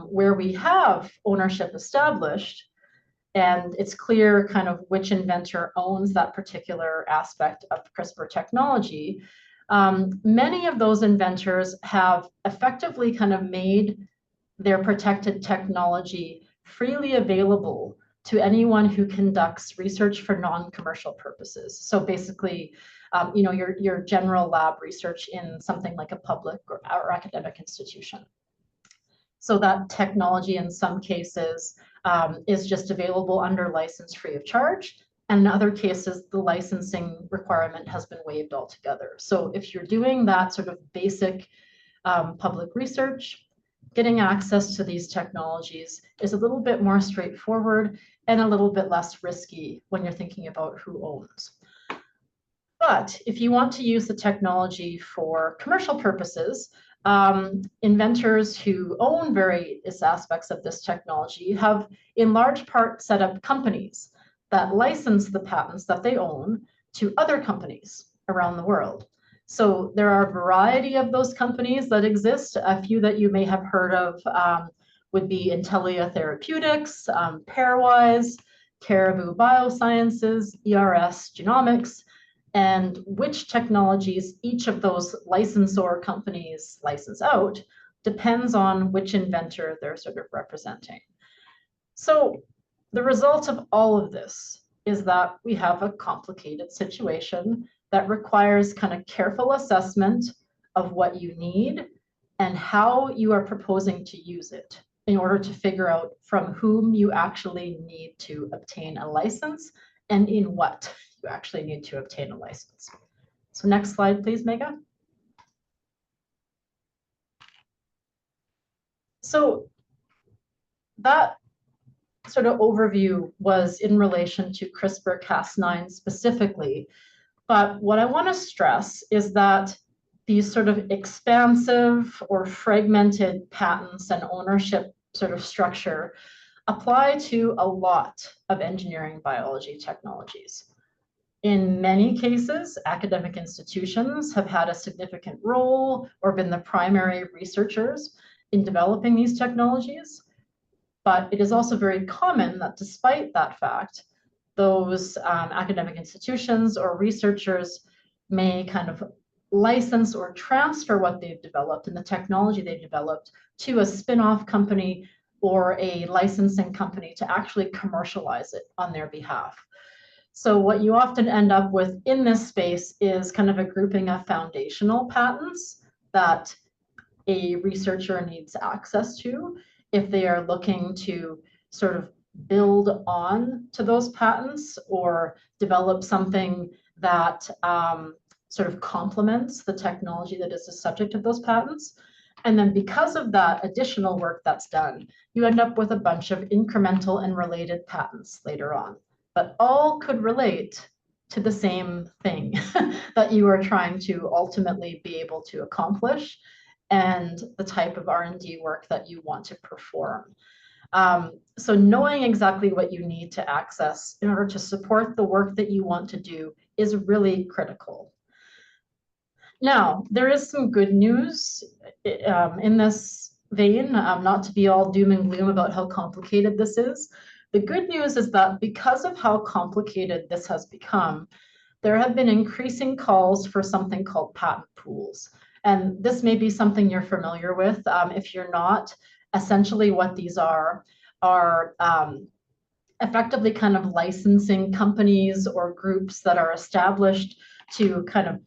where we have ownership established, and it's clear kind of which inventor owns that particular aspect of CRISPR technology, many of those inventors have effectively kind of made their protected technology freely available to anyone who conducts research for non-commercial purposes. So basically, your general lab research in something like a public or academic institution. So that technology in some cases is just available under license free of charge. And in other cases, the licensing requirement has been waived altogether. So if you're doing that sort of basic public research, getting access to these technologies is a little bit more straightforward and a little bit less risky when you're thinking about who owns. But if you want to use the technology for commercial purposes, inventors who own various aspects of this technology have in large part set up companies that license the patents that they own to other companies around the world. So there are a variety of those companies that exist. A few that you may have heard of would be Intellia Therapeutics, Pairwise, Caribou Biosciences, ERS Genomics, and which technologies each of those licensor companies license out depends on which inventor they're sort of representing. So the result of all of this is that we have a complicated situation that requires kind of careful assessment of what you need and how you are proposing to use it in order to figure out from whom you actually need to obtain a license and in what you actually need to obtain a license. So next slide, please, Megha. So that sort of overview was in relation to CRISPR-Cas9 specifically. But what I want to stress is that these sort of expansive or fragmented patents and ownership sort of structure apply to a lot of engineering biology technologies. In many cases, academic institutions have had a significant role or been the primary researchers in developing these technologies. But it is also very common that despite that fact, those academic institutions or researchers may kind of license or transfer what they've developed and the technology they've developed to a spin-off company or a licensing company to actually commercialize it on their behalf. So what you often end up with in this space is kind of a grouping of foundational patents that a researcher needs access to if they are looking to sort of build on to those patents or develop something that sort of complements the technology that is the subject of those patents. And then because of that additional work that's done, you end up with a bunch of incremental and related patents later on, but all could relate to the same thing that you are trying to ultimately be able to accomplish and the type of R&D work that you want to perform. So knowing exactly what you need to access in order to support the work that you want to do is really critical. Now, there is some good news in this vein, not to be all doom and gloom about how complicated this is. The good news is that because of how complicated this has become, there have been increasing calls for something called patent pools. And this may be something you're familiar with. If you're not, essentially what these are effectively kind of licensing companies or groups that are established to kind of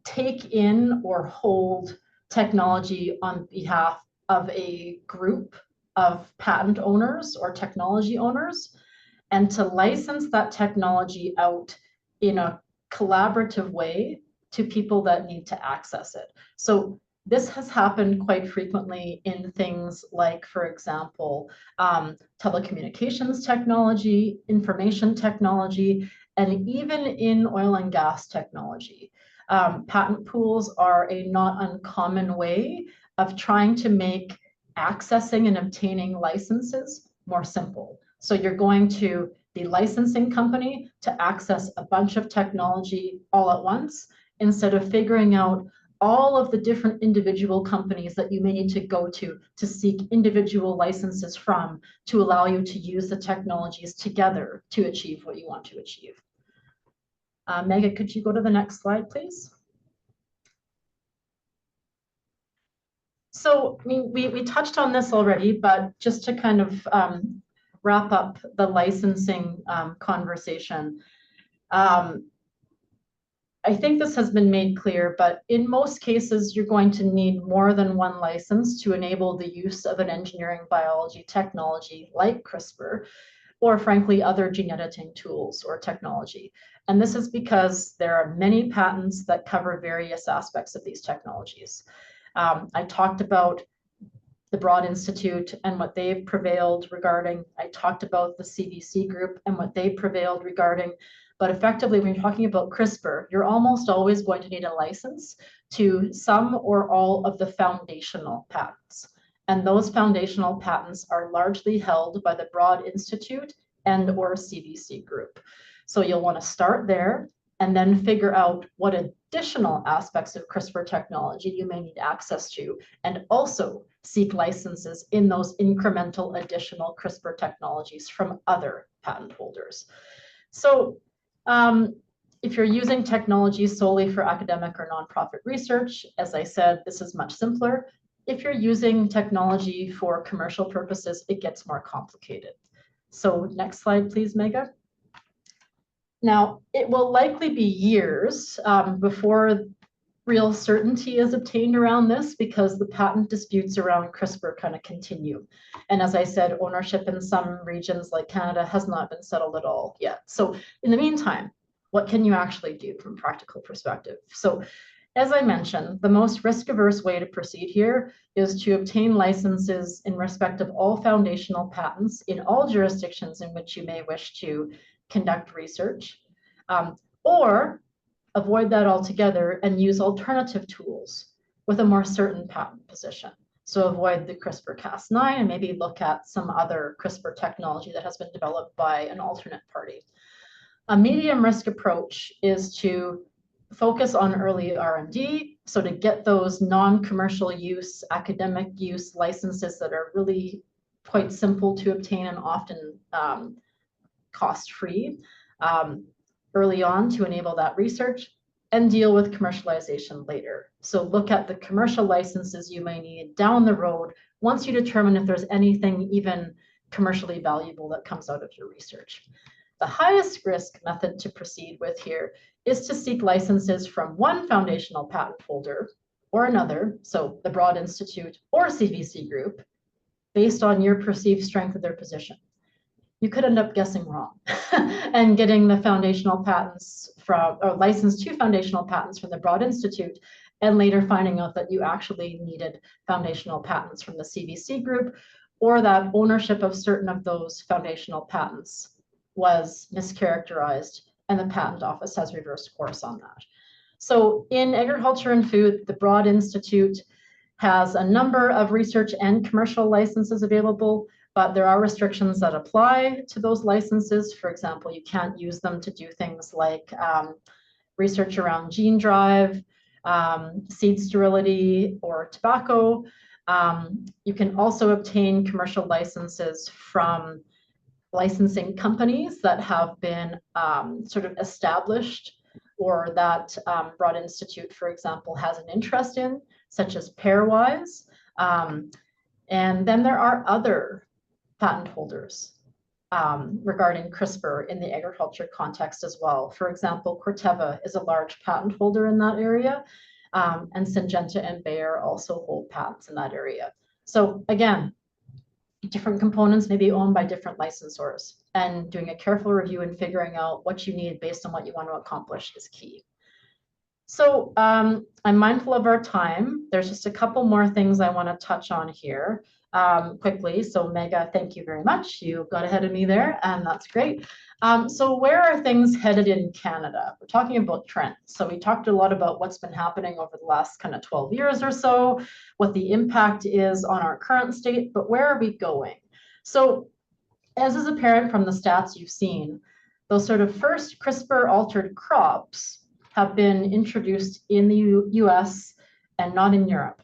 take in or hold technology on behalf of a group of patent owners or technology owners, and to license that technology out in a collaborative way to people that need to access it. So this has happened quite frequently in things like, for example, telecommunications technology, information technology, and even in oil and gas technology. Patent pools are a not uncommon way of trying to make accessing and obtaining licenses more simple. So you're going to the licensing company to access a bunch of technology all at once, instead of figuring out all of the different individual companies that you may need to go to seek individual licenses from to allow you to use the technologies together to achieve what you want to achieve. Megha, could you go to the next slide, please? So we touched on this already, but just to kind of wrap up the licensing conversation. I think this has been made clear, but in most cases, you're going to need more than one license to enable the use of an engineering biology technology like CRISPR, or frankly, other gene editing tools or technology. And this is because there are many patents that cover various aspects of these technologies. I talked about the Broad Institute and what they've prevailed regarding. I talked about the CBC group and what they prevailed regarding. But effectively, when you're talking about CRISPR, you're almost always going to need a license to some or all of the foundational patents. And those foundational patents are largely held by the Broad Institute and or CBC group. So you'll want to start there and then figure out what additional aspects of CRISPR technology you may need access to, and also seek licenses in those incremental additional CRISPR technologies from other patent holders. So if you're using technology solely for academic or nonprofit research, as I said, this is much simpler. If you're using technology for commercial purposes, it gets more complicated. So next slide, please, Megha. Now, it will likely be years before real certainty is obtained around this, because the patent disputes around CRISPR kind of continue. And as I said, ownership in some regions like Canada has not been settled at all yet. So in the meantime, what can you actually do from a practical perspective? So as I mentioned, the most risk-averse way to proceed here is to obtain licenses in respect of all foundational patents in all jurisdictions in which you may wish to conduct research, or avoid that altogether and use alternative tools with a more certain patent position. So avoid the CRISPR-Cas9 and maybe look at some other CRISPR technology that has been developed by an alternate party. A medium risk approach is to focus on early R&D, so to get those non-commercial use, academic use licenses that are really quite simple to obtain and often cost-free early on to enable that research, and deal with commercialization later. So look at the commercial licenses you may need down the road once you determine if there's anything even commercially valuable that comes out of your research. The highest risk method to proceed with here is to seek licenses from one foundational patent holder or another, so the Broad Institute or CBC group, based on your perceived strength of their position. You could end up guessing wrong and getting the foundational patents from, or licensed to foundational patents from the Broad Institute, and later finding out that you actually needed foundational patents from the CBC group, or that ownership of certain of those foundational patents was mischaracterized and the patent office has reversed course on that. So in agriculture and food, the Broad Institute has a number of research and commercial licenses available, but there are restrictions that apply to those licenses. For example, you can't use them to do things like research around gene drive, seed sterility, or tobacco. You can also obtain commercial licenses from licensing companies that have been sort of established or that Broad Institute, for example, has an interest in, such as pairwise. And then there are other patent holders regarding CRISPR in the agriculture context as well. For example, Corteva is a large patent holder in that area, and Syngenta and Bayer also hold patents in that area. So again, different components may be owned by different licensors, and doing a careful review and figuring out what you need based on what you want to accomplish is key. So I'm mindful of our time. There's just a couple more things I want to touch on here quickly. So Megha, thank you very much. You got ahead of me there, and that's great. So where are things headed in Canada? We're talking about trends. So we talked a lot about what's been happening over the last kind of 12 years or so, what the impact is on our current state, but where are we going? So as is apparent from the stats you've seen, those sort of first CRISPR altered crops have been introduced in the US and not in Europe.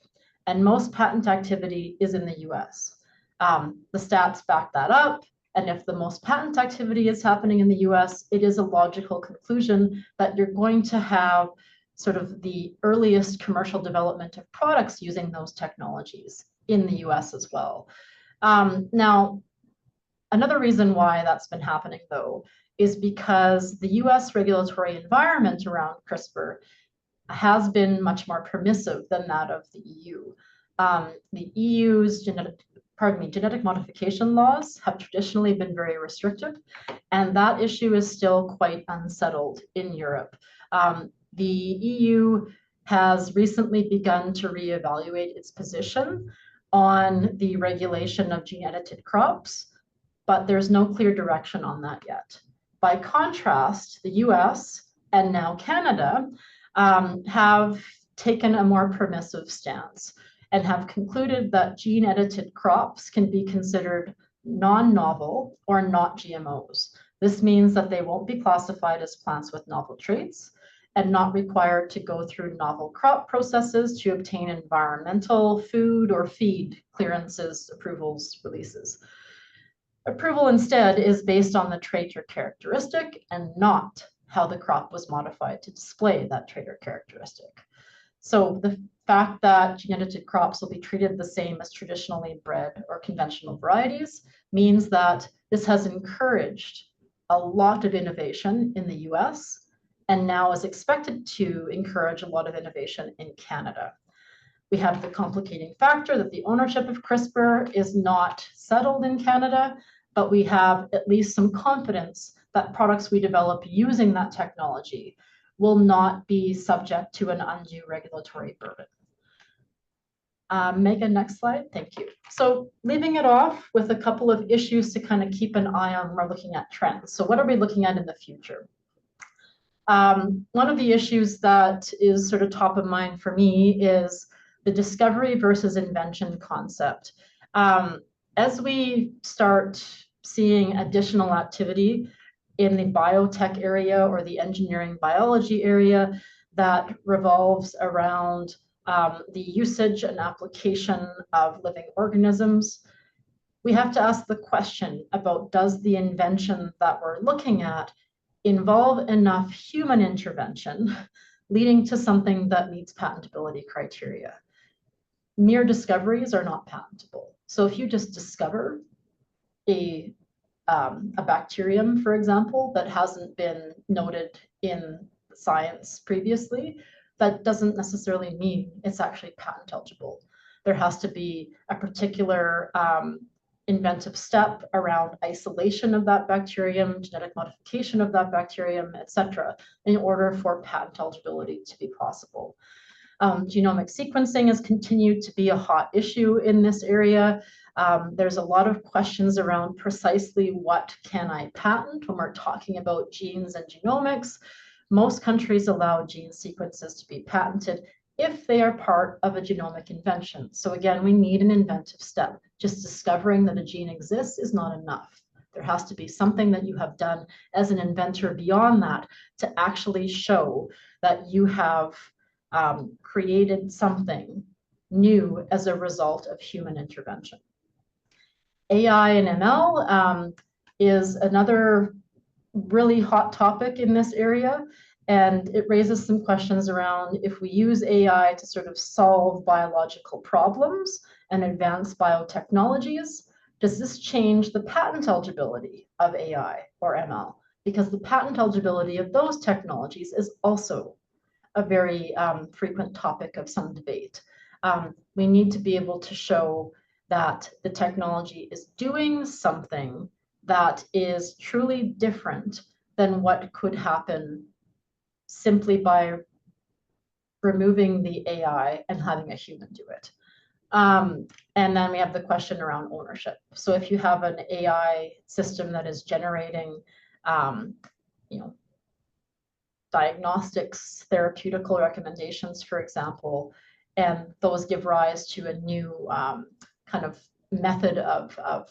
And most patent activity is in the US. The stats back that up. And if the most patent activity is happening in the US, it is a logical conclusion that you're going to have sort of the earliest commercial development of products using those technologies in the US as well. Now, another reason why that's been happening, though, is because the US regulatory environment around CRISPR has been much more permissive than that of the EU. The EU's genetic modification laws have traditionally been very restrictive, and that issue is still quite unsettled in Europe. The EU has recently begun to reevaluate its position on the regulation of gene-edited crops, but there's no clear direction on that yet. By contrast, the US and now Canada have taken a more permissive stance and have concluded that gene-edited crops can be considered non-novel or not GMOs. This means that they won't be classified as plants with novel traits and not required to go through novel crop processes to obtain environmental, food, or feed clearances, approvals, releases. Approval instead is based on the trait or characteristic and not how the crop was modified to display that trait or characteristic. So the fact that gene-edited crops will be treated the same as traditionally bred or conventional varieties means that this has encouraged a lot of innovation in the US and now is expected to encourage a lot of innovation in Canada. We have the complicating factor that the ownership of CRISPR is not settled in Canada, but we have at least some confidence that products we develop using that technology will not be subject to an undue regulatory burden. Megha, next slide. Thank you. So leaving it off with a couple of issues to kind of keep an eye on when we're looking at trends. So what are we looking at in the future? One of the issues that is sort of top of mind for me is the discovery versus invention concept. As we start seeing additional activity in the biotech area or the engineering biology area that revolves around the usage and application of living organisms, we have to ask the question about, does the invention that we're looking at involve enough human intervention leading to something that meets patentability criteria? Mere discoveries are not patentable. So if you just discover a bacterium, for example, that hasn't been noted in science previously, that doesn't necessarily mean it's actually patent eligible. There has to be a particular inventive step around isolation of that bacterium, genetic modification of that bacterium, etc., in order for patent eligibility to be possible. Genomic sequencing has continued to be a hot issue in this area. There's a lot of questions around precisely what can I patent when we're talking about genes and genomics. Most countries allow gene sequences to be patented if they are part of a genomic invention. So again, we need an inventive step. Just discovering that a gene exists is not enough. There has to be something that you have done as an inventor beyond that to actually show that you have created something new as a result of human intervention. AI and ML is another really hot topic in this area. And it raises some questions around if we use AI to sort of solve biological problems and advance biotechnologies, does this change the patent eligibility of AI or ML? Because the patent eligibility of those technologies is also a very frequent topic of some debate. We need to be able to show that the technology is doing something that is truly different than what could happen simply by removing the AI and having a human do it. And then we have the question around ownership. So if you have an AI system that is generating, you know, diagnostics, therapeutical recommendations, for example, and those give rise to a new kind of method of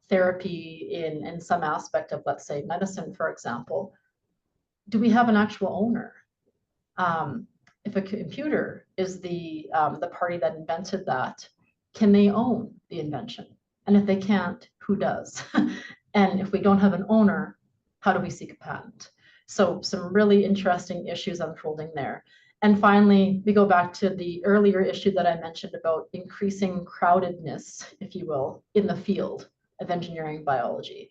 therapy in some aspect of, let's say, medicine, for example, do we have an actual owner? If a computer is the party that invented that, can they own the invention? And if they can't, who does? And if we don't have an owner, how do we seek a patent? So some really interesting issues unfolding there. And finally, we go back to the earlier issue that I mentioned about increasing crowdedness, if you will, in the field of engineering biology.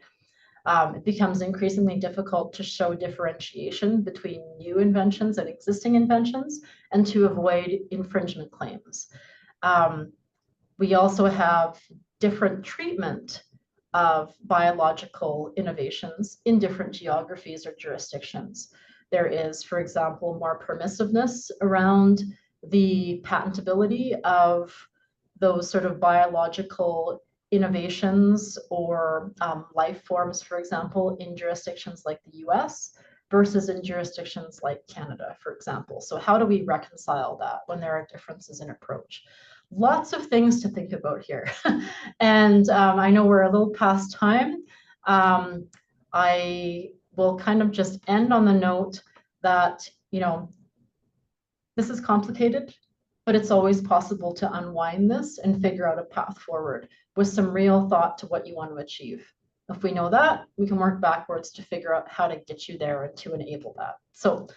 It becomes increasingly difficult to show differentiation between new inventions and existing inventions and to avoid infringement claims. We also have different treatment of biological innovations in different geographies or jurisdictions. There is, for example, more permissiveness around the patentability of those sort of biological innovations or life forms, for example, in jurisdictions like the US versus in jurisdictions like Canada, for example. So how do we reconcile that when there are differences in approach? Lots of things to think about here. And I know we're a little past time. I will kind of just end on the note that, you know, this is complicated, but it's always possible to unwind this and figure out a path forward with some real thought to what you want to achieve. If we know that, we can work backwards to figure out how to get you there and to enable that. So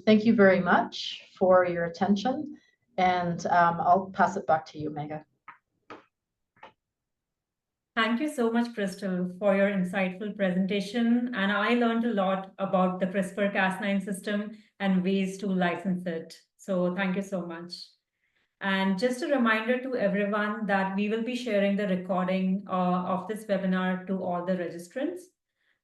thank you very much for your attention. And I'll pass it back to you, Megha. Thank you so much, Kristal, for your insightful presentation. And I learned a lot about the CRISPR-Cas9 system and ways to license it. So thank you so much. And just a reminder to everyone that we will be sharing the recording of this webinar to all the registrants.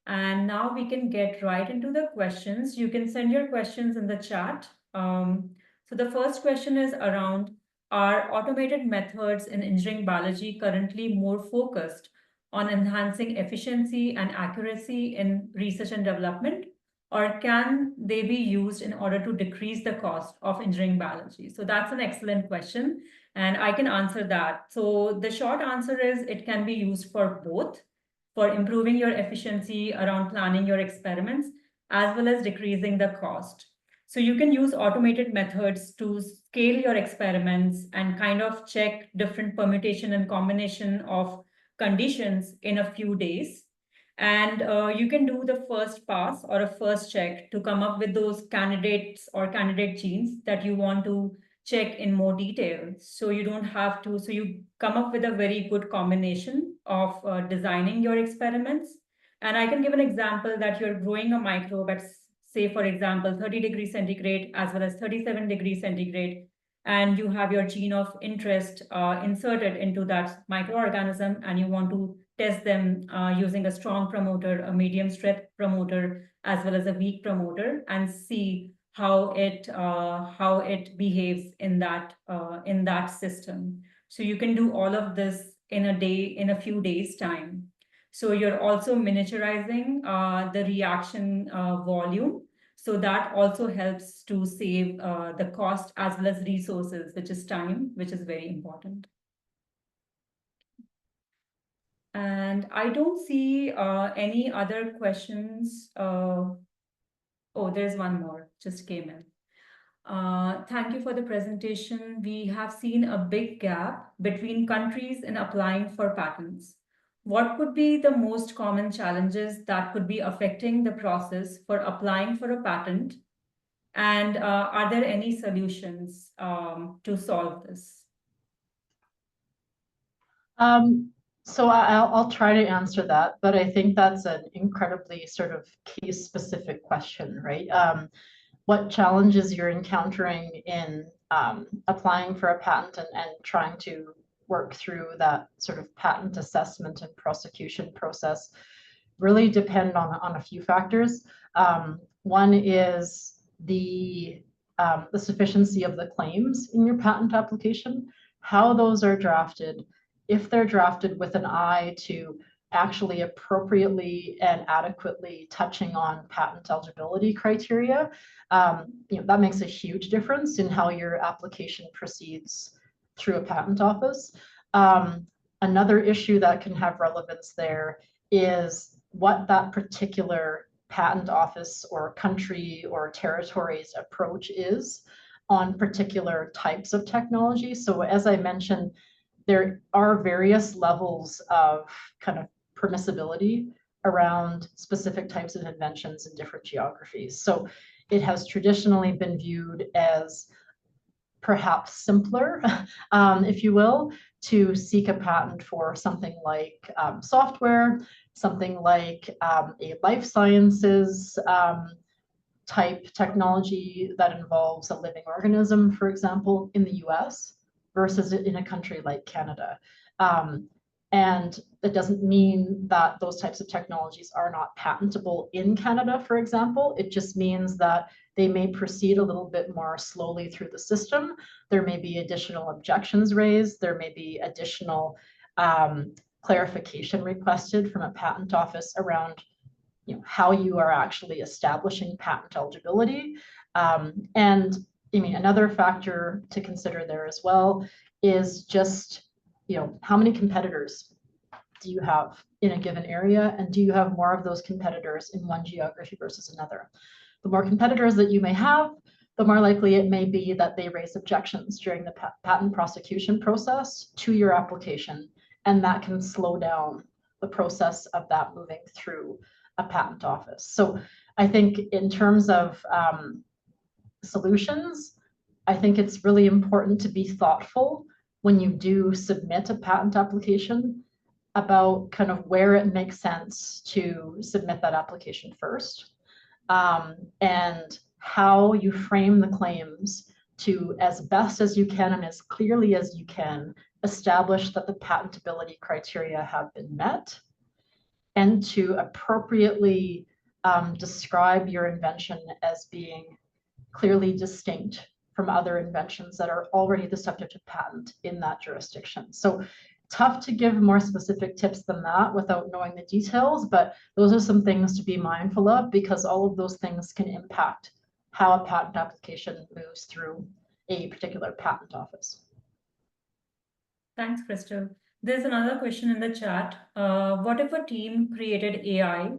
And now we can get right into the questions. You can send your questions in the chat. So the first question is around, are automated methods in engineering biology currently more focused on enhancing efficiency and accuracy in research and development, or can they be used in order to decrease the cost of engineering biology? So that's an excellent question, and I can answer that. So the short answer is it can be used for both, for improving your efficiency around planning your experiments, as well as decreasing the cost. So you can use automated methods to scale your experiments and kind of check different permutation and combination of conditions in a few days. And you can do the first pass or a first check to come up with those candidates or candidate genes that you want to check in more detail. So you don't have to, so you come up with a very good combination of designing your experiments. And I can give an example that you're growing a microbe at, say, for example, 30 degrees centigrade as well as 37 degrees centigrade, and you have your gene of interest inserted into that microorganism, and you want to test them using a strong promoter, a medium strength promoter, as well as a weak promoter, and see how it behaves in that system. So you can do all of this in a few days time. So you're also miniaturizing the reaction volume. So that also helps to save the cost as well as resources, which is time, which is very important. And I don't see any other questions. Oh, there's one more, just came in. Thank you for the presentation. We have seen a big gap between countries in applying for patents. What would be the most common challenges that could be affecting the process for applying for a patent? And are there any solutions to solve this? So I'll try to answer that, but I think that's an incredibly sort of case-specific question, right? What challenges you're encountering in applying for a patent and trying to work through that sort of patent assessment and prosecution process really depend on a few factors. One is the sufficiency of the claims in your patent application, how those are drafted, if they're drafted with an eye to actually appropriately and adequately touching on patent eligibility criteria, that makes a huge difference in how your application proceeds through a patent office. Another issue that can have relevance there is what that particular patent office or country or territory's approach is on particular types of technology. So as I mentioned, there are various levels of kind of permissibility around specific types of inventions in different geographies. So it has traditionally been viewed as perhaps simpler, if you will, to seek a patent for something like software, something like a life sciences type technology that involves a living organism, for example, in the US versus in a country like Canada. And that doesn't mean that those types of technologies are not patentable in Canada, for example. It just means that they may proceed a little bit more slowly through the system. There may be additional objections raised. There may be additional clarification requested from a patent office around how you are actually establishing patent eligibility. And I mean, another factor to consider there as well is just, how many competitors do you have in a given area? And do you have more of those competitors in one geography versus another? The more competitors that you may have, the more likely it may be that they raise objections during the patent prosecution process to your application. And that can slow down the process of that moving through a patent office. So I think in terms of solutions, I think it's really important to be thoughtful when you do submit a patent application about kind of where it makes sense to submit that application first, and how you frame the claims to, as best as you can and as clearly as you can, establish that the patentability criteria have been met, and to appropriately describe your invention as being clearly distinct from other inventions that are already the subject of patent in that jurisdiction. So tough to give more specific tips than that without knowing the details, but those are some things to be mindful of, because all of those things can impact how a patent application moves through a particular patent office. Thanks, Kristal. There's another question in the chat. What if a team created AI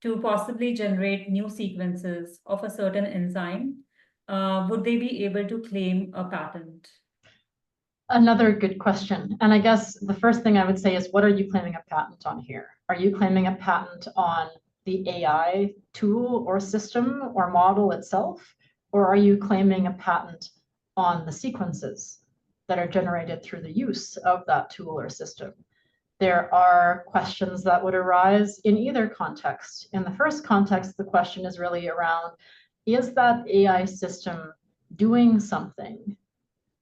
to possibly generate new sequences of a certain enzyme? Would they be able to claim a patent? Another good question. And I guess the first thing I would say is, what are you claiming a patent on here? Are you claiming a patent on the AI tool or system or model itself? Or are you claiming a patent on the sequences that are generated through the use of that tool or system? There are questions that would arise in either context. In the first context, the question is really around, is that AI system doing something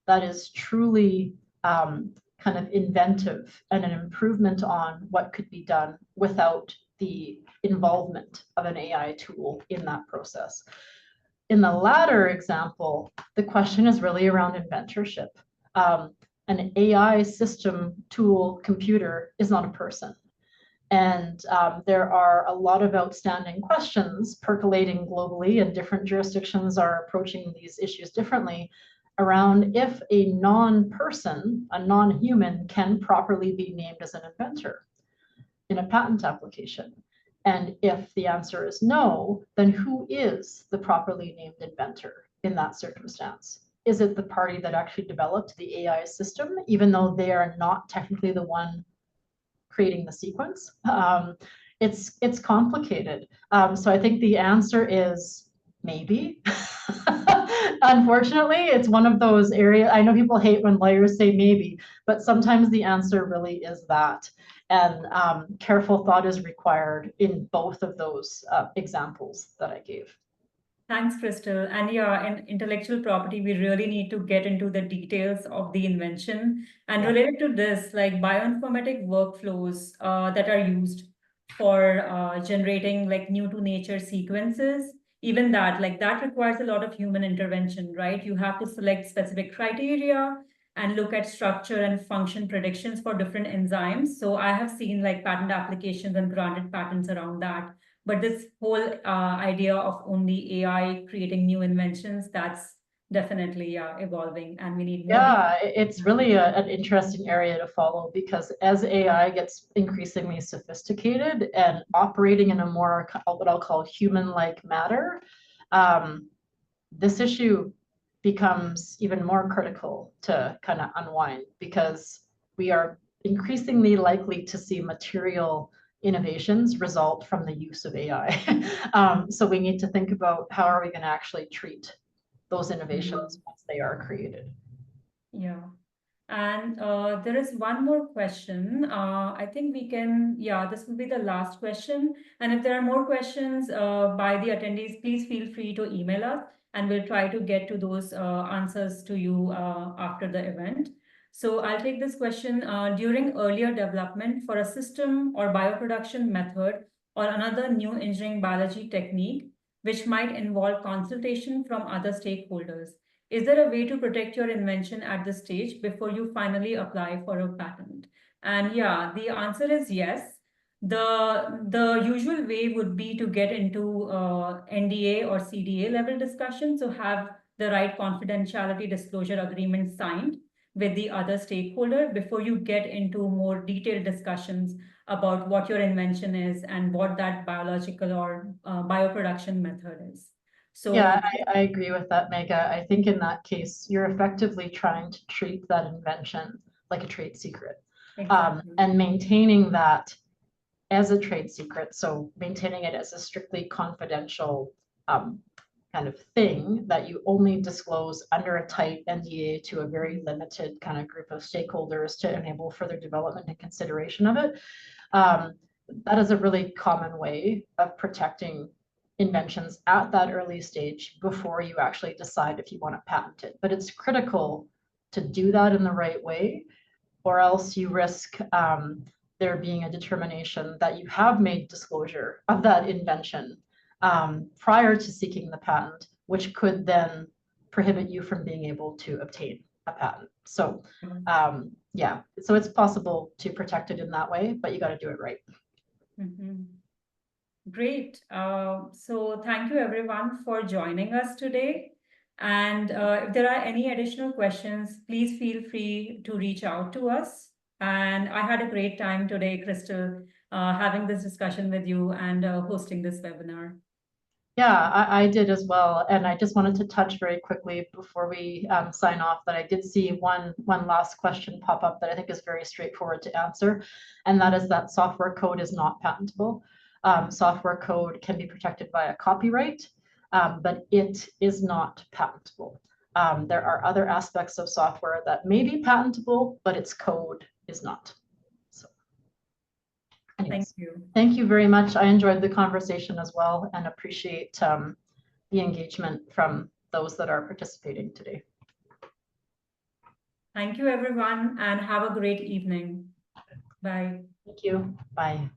that is truly kind of inventive and an improvement on what could be done without the involvement of an AI tool in that process? In the latter example, the question is really around inventorship. An AI system, tool, computer is not a person. And there are a lot of outstanding questions percolating globally, and different jurisdictions are approaching these issues differently, around if a non-person, a non-human, can properly be named as an inventor in a patent application. And if the answer is no, then who is the properly named inventor in that circumstance? Is it the party that actually developed the AI system, even though they are not technically the one creating the sequence. It's complicated. So I think the answer is maybe. Unfortunately, it's one of those areas. I know people hate when lawyers say maybe, but sometimes the answer really is that. And careful thought is required in both of those examples that I gave. Thanks, Kristal. And yeah, in intellectual property, we really need to get into the details of the invention. And Yeah. related to this, like bioinformatic workflows that are used for generating like new to nature sequences, even that, like that requires a lot of human intervention, right? You have to select specific criteria and look at structure and function predictions for different enzymes. So I have seen like patent applications and granted patents around that. But this whole idea of only AI creating new inventions, that's definitely evolving, and we need more. Yeah, it's really an interesting area to follow, because as AI gets increasingly sophisticated and operating in a more what I'll call human-like matter, this issue becomes even more critical to kind of unwind, because we are increasingly likely to see material innovations result from the use of AI. So we need to think about how are we going to actually treat those innovations once they are created. Yeah. And there is one more question. I think we can, yeah, this will be the last question. And if there are more questions by the attendees, please feel free to email us and we'll try to get to those answers to you after the event. So I'll take this question. During earlier development for a system or bioproduction method or another new engineering biology technique, which might involve consultation from other stakeholders, is there a way to protect your invention at this stage before you finally apply for a patent? And yeah, the answer is yes. The usual way would be to get into NDA or CDA level discussion, so have the right confidentiality disclosure agreement signed with the other stakeholder before you get into more detailed discussions about what your invention is and what that biological or bioproduction method is. So yeah, I agree with that, Megha. I think in that case, you're effectively trying to treat that invention like a trade secret, exactly. and maintaining that as a trade secret. So maintaining it as a strictly confidential kind of thing that you only disclose under a tight NDA to a very limited kind of group of stakeholders to enable further development and consideration of it. That is a really common way of protecting inventions at that early stage before you actually decide if you want to patent it. But it's critical to do that in the right way, or else you risk there being a determination that you have made disclosure of that invention prior to seeking the patent, which could then prohibit you from being able to obtain a patent. So yeah, so it's possible to protect it in that way, but you got to do it right. Mm-hmm. Great. So thank you everyone for joining us today. And if there are any additional questions, please feel free to reach out to us. And I had a great time today, Kristal, having this discussion with you and hosting this webinar. Yeah, I did as well. And I just wanted to touch very quickly before we sign off that I did see one last question pop up that I think is very straightforward to answer. And that is that software code is not patentable. Software code can be protected via copyright, but it is not patentable. There are other aspects of software that may be patentable, but its code is not. So, anyways, thank you very much. I enjoyed the conversation as well and appreciate the engagement from those that are participating today. Thank you, everyone, and have a great evening. Bye. Thank you. Bye.